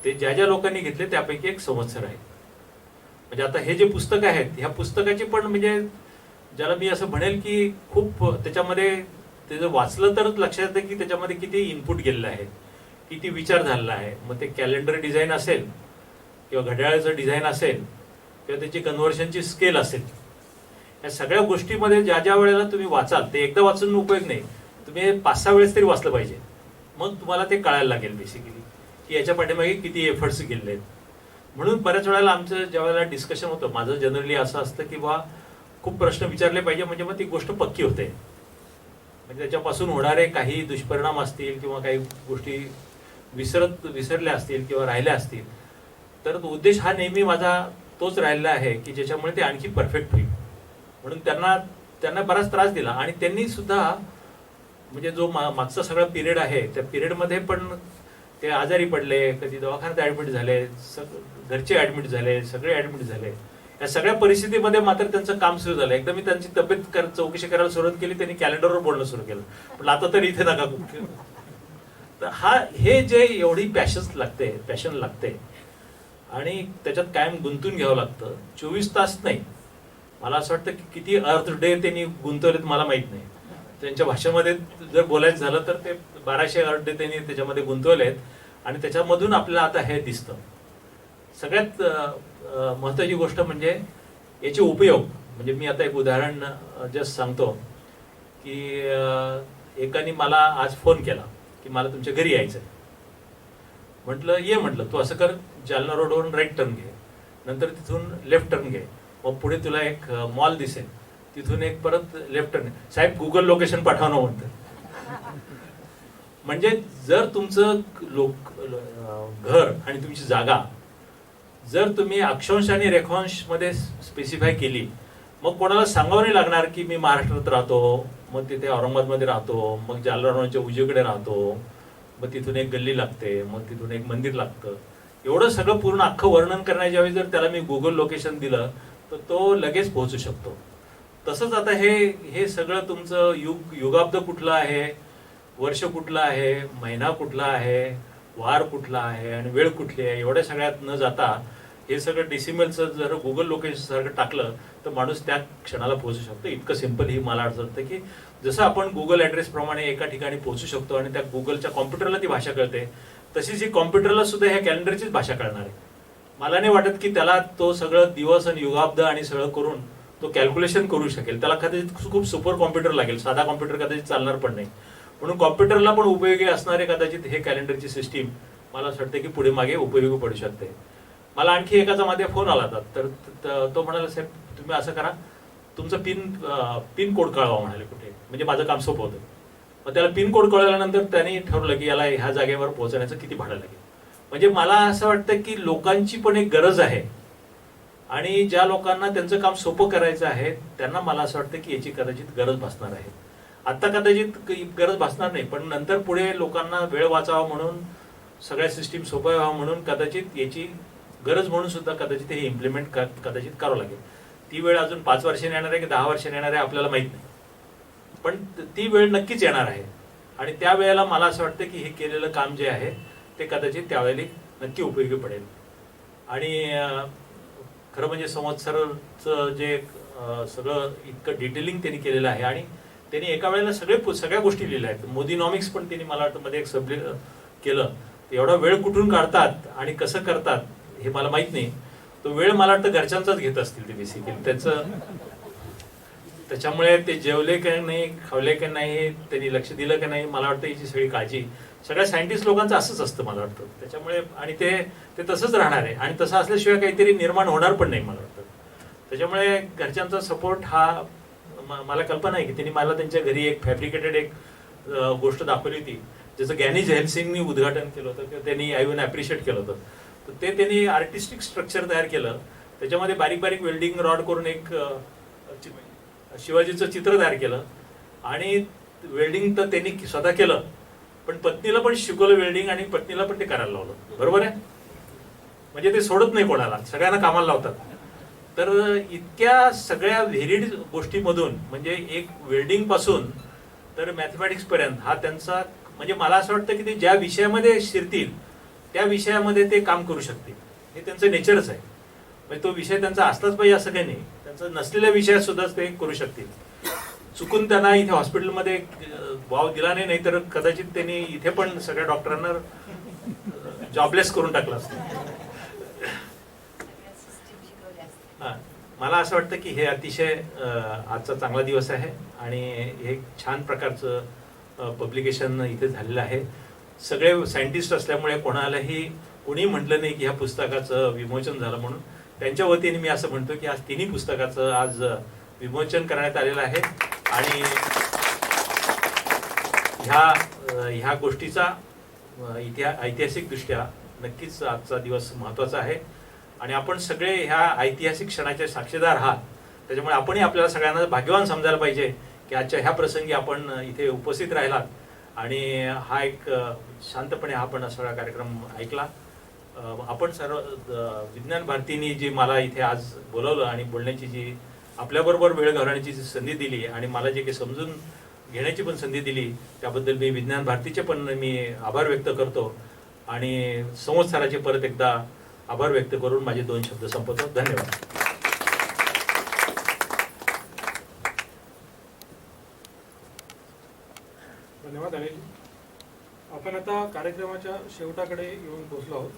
ते ज्या लोकांनी घेतले त्यापैकी एक संवत्सर आहे. म्हणजे आता हे जे पुस्तक आहेत, ह्या पुस्तकाची पण म्हणजे ज्याला मी असं म्हणेल की खूप त्याच्यामध्ये ते जर वाचलं तरच लक्षात येतं की त्याच्यामध्ये किती इनपुट गेलेलं आहे, किती विचार झालेला आहे. मग ते कॅलेंडर डिझाईन असेल किंवा घड्याळाचं डिझाईन असेल किंवा त्याची कन्व्हर्शनची स्केल असेल, या सगळ्या गोष्टीमध्ये ज्या वेळेला तुम्ही वाचाल, ते एकदा वाचून उपयोग नाही, तुम्ही 5-6 वेळेस तरी वाचलं पाहिजे. मग तुम्हाला ते कळायला लागेल बेसिकली की याच्या पाठीमागे किती एफर्ट्स गेले आहेत. म्हणून बऱ्याच वेळेला आमचं ज्या वेळेला डिस्कशन होतं, माझं जनरली असं असतं की बा खूप प्रश्न विचारले पाहिजे म्हणजे मग ती गोष्ट पक्की होते. म्हणजे त्याच्यापासून होणारे काही दुष्परिणाम असतील किंवा काही गोष्टी विसरल्या असतील किंवा राहिल्या असतील, तर उद्देश हा नेहमी माझा तोच राहिलेला आहे की ज्याच्यामुळे ते आणखी परफेक्ट होईल. म्हणून त्यांना बराच त्रास दिला आणि त्यांनी सुद्धा म्हणजे जो मागचा सगळा पिरियड आहे त्या पिरियडमध्ये पण ते आजारी पडले, कधी दवाखान्यात ऍडमिट झाले, घरचे ऍडमिट झाले, सगळे ऍडमिट झाले. या सगळ्या परिस्थितीमध्ये मात्र त्यांचं काम सुरू झालं. एकदा मी त्यांची तब्येत चौकशी करायला सुरुवात केली, त्यांनी कॅलेंडरवर बोलणं सुरू केलं, पण आता तर इथे नका. तर हे जे एवढी पॅशन लागते आणि त्याच्यात कायम गुंतून घ्यावं लागतं. 24 तास नाही, मला असं वाटतं की किती अर्थ डे त्यांनी गुंतवलेत मला माहित नाही. त्यांच्या भाषेमध्ये जर बोलायचं झालं तर ते 1200 अर्थ डे त्यांनी त्याच्यामध्ये गुंतवलेत आणि त्याच्यामधून आपल्याला आता हे दिसतं. सगळ्यात महत्त्वाची गोष्ट म्हणजे याचे उपयोग. म्हणजे मी आता एक उदाहरण जस्ट सांगतो की एकाने मला आज फोन केला की मला तुमच्या घरी यायचं आहे. म्हटलं ये, म्हटलं तू असं कर, जालना रोडवरून राईट टर्न घे, नंतर तिथून लेफ्ट टर्न घे, मग पुढे तुला एक मॉल दिसेल, तिथून एक परत लेफ्ट टर्न. साहेब गुगल लोकेशन पाठवणं म्हणतं. म्हणजे जर तुमचं घर आणि तुमची जागा जर तुम्ही अक्षांश आणि रेखांश मध्ये स्पेसिफाय केली, मग कोणाला सांगावं नाही लागणार की मी महाराष्ट्रात राहतो, मग तिथे औरंगाबादमध्ये राहतो, मग जालना रोडच्या उजवीकडे राहतो, मग तिथून एक गल्ली लागते, मग तिथून एक मंदिर लागतं. एवढं सगळं पूर्ण अख्खं वर्णन करण्याच्या वेळी जर त्याला मी गुगल लोकेशन दिलं तर तो लगेच पोहोचू शकतो. तसंच आता हे सगळं तुमचं युगाब्द कुठलं आहे, वर्ष कुठलं आहे, महिना कुठला आहे, वार कुठला आहे आणि वेळ कुठली आहे, एवढ्या सगळ्यात न जाता हे सगळं डेसिमलचं जर गुगल लोकेशन सारखं टाकलं तर माणूस त्या क्षणाला पोहोचू शकतो. इतकं सिंपल ही मला वाटतं की जसं आपण गुगल ॲड्रेस प्रमाणे एका ठिकाणी पोहोचू शकतो आणि त्या गुगलच्या कॉम्प्युटरला ती भाषा कळते, तशीच ही कॉम्प्युटरला सुद्धा ह्या कॅलेंडरचीच भाषा कळणार आहे. मला नाही वाटत की त्याला तो सगळं दिवस आणि युगाब्द आणि सगळं करून तो कॅल्क्युलेशन करू शकेल. त्याला कदाचित खूप सुपर कॉम्प्युटर लागेल, साधा कॉम्प्युटर कदाचित चालणार पण नाही. म्हणून कॉम्प्युटरला पण उपयोगी असणारे कदाचित हे कॅलेंडरची सिस्टीम मला असं वाटतं की पुढे मागे उपयोगी पडू शकते. मला आणखी एकाचा माझ्या फोन आला होता, तर तो म्हणाला साहेब तुम्ही असं करा, तुमचं पिन कोड कळवा म्हणाले कुठे, म्हणजे माझं काम सोपं होतं. मग त्याला पिन कोड कळल्यानंतर त्यांनी ठरवलं की याला ह्या जागेवर पोहोचण्याचं किती भाडं लागेल. म्हणजे मला असं वाटतं की लोकांची पण एक गरज आहे आणि ज्या लोकांना त्यांचं काम सोपं करायचं आहे त्यांना मला असं वाटतं की याची कदाचित गरज भासणार आहे. आता कदाचित गरज भासणार नाही, पण नंतर पुढे लोकांना वेळ वाचावा म्हणून, सगळ्या सिस्टीम सोप्या व्हावं म्हणून कदाचित याची गरज म्हणून सुद्धा कदाचित हे इम्प्लिमेंट कदाचित करावं लागेल. ती वेळ अजून 5 वर्षांनी येणार आहे की 10 वर्षांनी येणार आहे आपल्याला माहित नाही, पण ती वेळ नक्कीच येणार आहे. आणि त्या वेळेला मला असं वाटतं की हे केलेलं काम जे आहे ते कदाचित त्यावेळेला नक्की उपयोगी पडेल. आणि खरं म्हणजे संवत्सरचं जे सगळं इतकं डिटेलिंग त्यांनी केलेलं आहे आणि त्यांनी एका वेळेला सगळ्या गोष्टी लिहिल्या आहेत. मोदीनॉमिक्स पण त्यांनी मला वाटतं मध्ये एक केलं. एवढा वेळ कुठून काढतात आणि कसं करतात हे मला माहित नाही, तो वेळ मला वाटतं घरच्यांचाच घेत असतील ते बेसिकली. त्याच्यामुळे ते जेवले का नाही, खावले का नाही, त्यांनी लक्ष दिलं का नाही, मला वाटतं याची सगळी काळजी सगळ्या सायंटिस्ट लोकांचं असंच असतं मला वाटतं. त्याच्यामुळे आणि ते तसंच राहणार आहे आणि तसं असल्याशिवाय काहीतरी निर्माण होणार पण नाही मला वाटतं. त्याच्यामुळे घरच्यांचा सपोर्ट हा मला कल्पना आहे की त्यांनी मला त्यांच्या घरी एक फॅब्रिकेटेड एक गोष्ट दाखवली होती, ज्याचं गॅनी झैलसिंगनी उद्घाटन केलं होतं किंवा त्यांनी आयवन ॲप्रिशिएट केलं होतं. तर ते त्यांनी आर्टिस्टिक स्ट्रक्चर तयार केलं, त्याच्यामध्ये बारीक बारीक वेल्डिंग रॉड करून एक शिवाजीचं चित्र तयार केलं आणि वेल्डिंग तर त्यांनी स्वतः केलं, पण पत्नीला पण शिकवलं वेल्डिंग आणि पत्नीला पण ते करायला लावलं. बरोबर आहे, म्हणजे ते सोडत नाही कोणाला, सगळ्यांना कामाला लावतात. तर इतक्या सगळ्या व्हेरिड गोष्टीमधून म्हणजे एक वेल्डिंग पासून तर मॅथमॅटिक्स पर्यंत हा त्यांचा म्हणजे मला असं वाटतं की ते ज्या विषयामध्ये शिरतील त्या विषयामध्ये ते काम करू शकतील. हे त्यांचं नेचरच आहे. म्हणजे तो विषय त्यांचा असलाच पाहिजे असं काही नाही, त्यांचं नसलेल्या विषयात सुद्धा ते करू शकतील. चुकून त्यांना इथे हॉस्पिटलमध्ये वाव दिला नाही, तर कदाचित त्यांनी इथे पण सगळ्या डॉक्टरांना जॉबलेस करून टाकलं असतं. मला असं वाटतं की हे अतिशय आजचा चांगला दिवस आहे आणि हे छान प्रकारचं पब्लिकेशन इथे झालेलं आहे. सगळे सायंटिस्ट असल्यामुळे कोणी म्हटलं नाही की ह्या पुस्तकाचं विमोचन झालं म्हणून. त्यांच्या वतीने मी असं म्हणतो की आज तिन्ही पुस्तकाचं आज विमोचन करण्यात आलेलं आहे आणि ह्या गोष्टीचा ऐतिहासिकदृष्ट्या नक्कीच आजचा दिवस महत्त्वाचा आहे आणि आपण सगळे ह्या ऐतिहासिक क्षणाचे साक्षीदार आहात. त्याच्यामुळे आपणही आपल्याला सगळ्यांना भाग्यवान समजायला पाहिजे की आजच्या ह्या प्रसंगी आपण इथे उपस्थित राहिलात आणि हा एक शांतपणे आपण सगळा कार्यक्रम ऐकला. आपण सर्व विज्ञान भारतीने जी मला इथे आज बोलवलं आणि बोलण्याची जी आपल्याबरोबर वेळ घालवण्याची जी संधी दिली आणि मला जे काही समजून घेण्याची पण संधी दिली त्याबद्दल मी विज्ञान भारतीचे पण मी आभार व्यक्त करतो आणि संवत्सराचे परत एकदा आभार व्यक्त करून माझे 2 शब्द संपवतो. धन्यवाद. धन्यवाद अनिल. आपण आता कार्यक्रमाच्या शेवटाकडे येऊन पोहोचलो आहोत.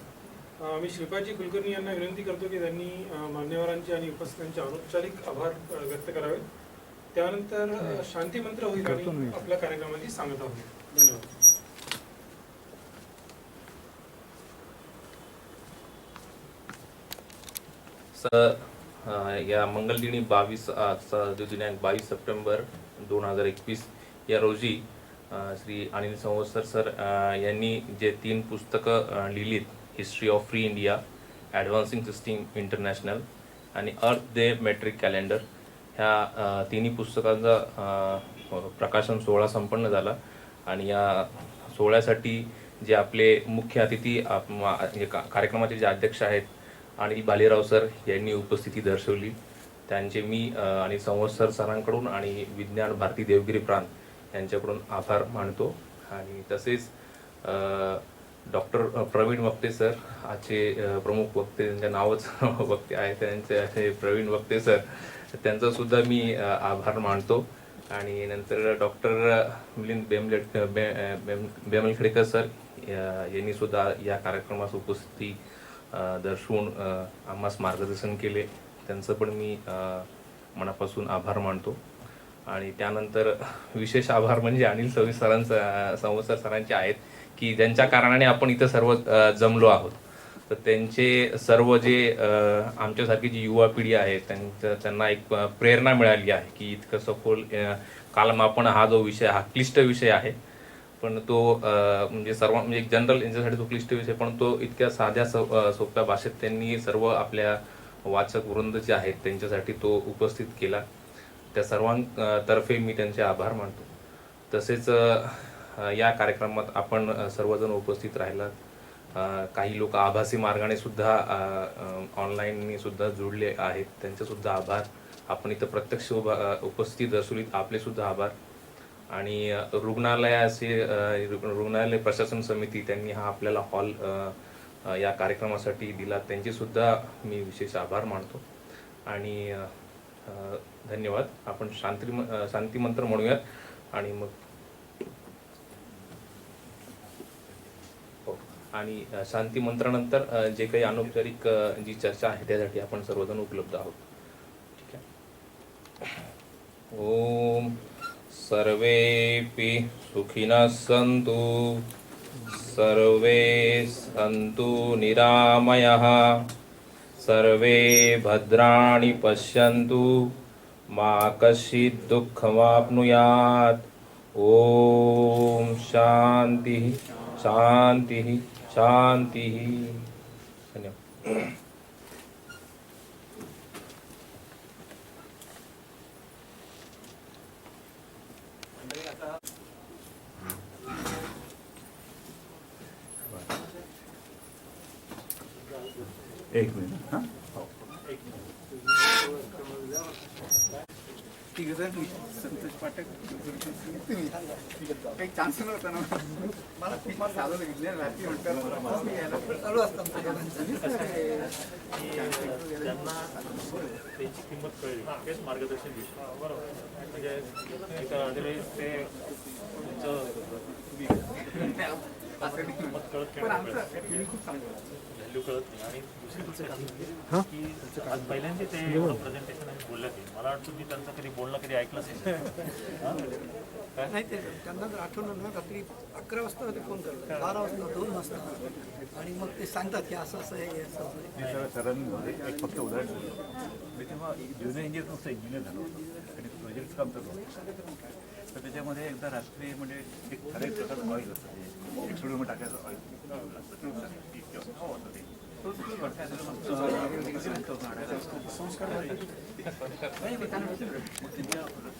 मी श्रीपादजी कुलकर्णी यांना विनंती करतो की त्यांनी मान्यवरांचे आणि उपस्थितांचे अनौपचारिक आभार व्यक्त करावे. त्यानंतर शांती मंत्र होईल आणि आपल्या कार्यक्रमाची सांगता होईल. धन्यवाद. सर, या मंगलदिनी 22 सप्टेंबर 2021 या रोजी श्री अनिल संवत्सर सर यांनी जे 3 पुस्तकं लिहिलीत, history of free India, advancing system international आणि अर्थ डे मेट्रिक कॅलेंडर, ह्या तिन्ही पुस्तकांचा प्रकाशन सोहळा संपन्न झाला आणि या सोहळ्यासाठी जे आपले मुख्य अतिथी कार्यक्रमाचे जे अध्यक्ष आहेत अनिल भालेराव सर यांनी उपस्थिती दर्शवली. त्यांचे मी आणि संवत्सर सरांकडून आणि विज्ञान भारती देवगिरी प्रांत यांच्याकडून आभार मानतो. आणि तसेच डॉक्टर प्रवीण वक्ते सर, आजचे प्रमुख वक्ते, त्यांच्या नावच वक्ते आहे, त्यांचे प्रवीण वक्ते सर, त्यांचा सुद्धा मी आभार मानतो. आणि नंतर डॉक्टर मिलिंद बेमलखेडकर सर यांनी सुद्धा या कार्यक्रमास उपस्थिती दर्शवून आम्हास मार्गदर्शन केले, त्यांचं पण मी मनापासून आभार मानतो. आणि त्यानंतर विशेष आभार म्हणजे अनिल संवत्सर सरांचे आहेत की ज्यांच्या कारणाने आपण इथं सर्व जमलो आहोत. तर त्यांचे सर्व जे आमच्यासारखी जी युवा पिढी आहे त्यांना एक प्रेरणा मिळाली आहे की इतकं सखोल कालमापन हा जो विषय, हा क्लिष्ट विषय आहे, पण तो म्हणजे म्हणजे एक जनरल यांच्यासाठी तो क्लिष्ट विषय, पण तो इतक्या साध्या सोप्या भाषेत त्यांनी सर्व आपल्या वाचक वृंद जे आहेत त्यांच्यासाठी तो उपस्थित केला. त्या सर्वांतर्फे मी त्यांचे आभार मानतो. तसेच या कार्यक्रमात आपण सर्वजण उपस्थित राहिलात. काही लोक आभासी मार्गाने सुद्धा ऑनलाईननी सुद्धा जुळले आहेत, त्यांचे सुद्धा आभार. आपण इथं प्रत्यक्ष उपस्थिती दर्शवलीत, आपले सुद्धा आभार. आणि रुग्णालय प्रशासन समिती त्यांनी हा आपल्याला हॉल या कार्यक्रमासाठी दिला, त्यांचे सुद्धा मी विशेष आभार मानतो. आणि धन्यवाद. आपण शांती मंत्र म्हणूयात आणि मग आणि शांती मंत्रानंतर जे काही अनौपचारिक जी चर्चा आहे त्यासाठी आपण सर्वजण उपलब्ध आहोत. ठीक आहे. ओम सर्वेपि सुखिनः सन्तु, सर्वे सन्तु निरामयः, सर्वे भद्राणि पश्यन्तु, मा कश्चित् दुःखमाप्नुयात्. ओम शांति शांति शांति. धन्यवाद. एक मिनिट. हां ठीक आहे सर. संतोष पाठक काही चान्स नव्हता ना मला. मला साधं घेतले रात्री म्हणतात चालू असतं त्यांना त्याची किंमत कळली तेच मार्गदर्शन दिलं. बरोबर. म्हणजे ते किंमत कळत व्हॅल्यू कळत नाही. आणि दुसरी गोष्ट की आज पहिल्यांदा ते प्रेझेंटेशन आणि बोललं ते मला वाटतं मी त्यांचं कधी बोलणं कधी ऐकलंच नाही. ते त्यांना जर आठवलं ना रात्री 11 वाजता ते फोन करतात, 12 वाजता, 2 वाजता, आणि मग ते सांगतात की असं असं हे असं. सरांनी एक फक्त उदाहरण दिलं. मी तेव्हा ज्युनियर इंजिनियर नुसतं इंजिनियर झालो होतो आणि प्रोजेक्ट काम करत होतो. तर त्याच्यामध्ये एकदा रात्री म्हणजे एक ठराविक प्रकारचं ऑइल असतं, एक स्टुडिओमध्ये टाकायचं ऑइल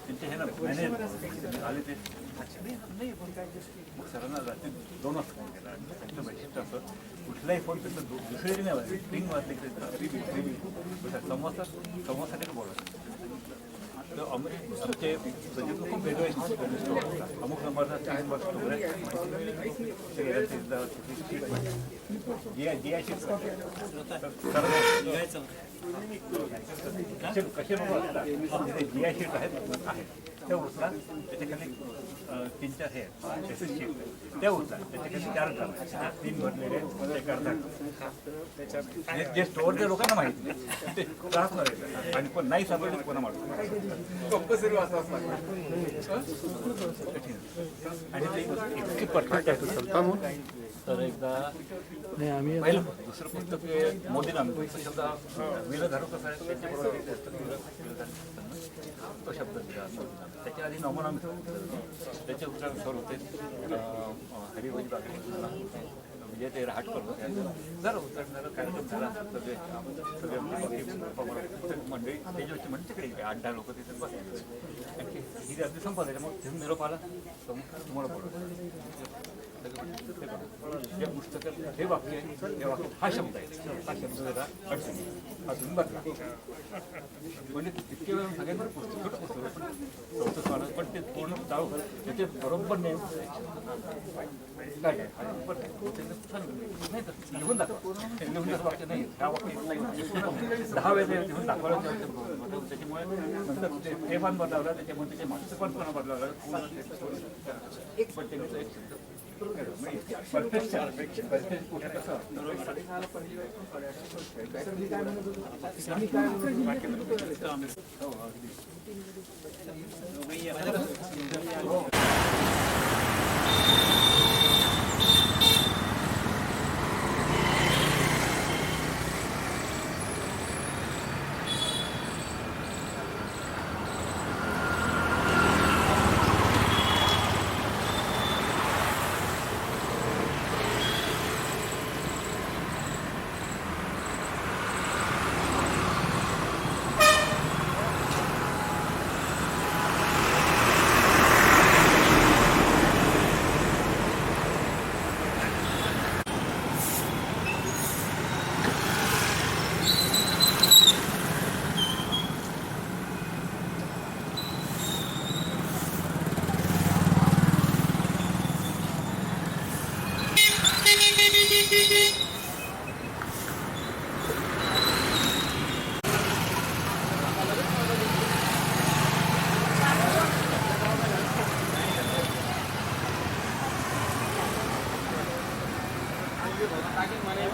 त्यांचे हे ना मॅनेज आले ते नाही. मग सरांना रात्री 2 वाजता फोन केला आणि त्यांचं वैशिष्ट्य असं कुठलाही फोन त्याचं दुसरी नाही वाजली, 3 वाजले की संवादसाठी बोलायचं. तर आमचे प्रोजेक्ट खूप वेगळे असतात. अमुक नंबरचा 3 वाजता कसे GI शीट आहेत त्या उचला. त्याच्याखाली 3-4 हे शीट त्या उचला. त्याच्याखाली 4 करा. 3 भरलेले ते करतात. जे स्टोअरच्या लोकांना माहिती नाही ते त्रास नाही. आणि पण नाही सापडले कोणा मारून कंपल्सरी वाचवा. आणि ते इतकी पटकन तर एकदा पहिलं दुसरं पुस्तक मोदींना शब्द विल धारू कसं आहे त्याच्याबरोबर एक पुस्तक तो शब्द दिला. त्याच्या आधी नमुना त्याचे उत्तर सर होते हरिभाई बागडे म्हणजे ते रहाटकर होते. जर उतरणारा कार्यक्रम झाला सगळे मंडळी त्याच्यावरची म्हणजे तिकडे 8-10 लोक तिथे बसले. आणखी ही रात्री संपत मग तिथून निरोप आला तुम्हाला बोलत जे पुस्तक हे वाक्य आहे हे वाक्य हा शब्द आहे. हा शब्द जरा अडचणी हा तुम्ही बदला. म्हणजे इतके वेळ सगळ्यांवर पुस्तक छोटं पुस्तक पण चौथं पानं पण ते पूर्ण चालू त्याचे बरोबर नेम काय काय नाही तर लिहून दाखवा. लिहून दाखवा वाक्य नाही ह्या वाक्य 10 वेळेला लिहून दाखवायला त्याच्यामुळे नंतर ते पण बदलावलं. त्याच्यामुळे त्याच्या मागचं पण बदलावलं. एक पण त्यांचं एक शब्द टाकीन म्हणे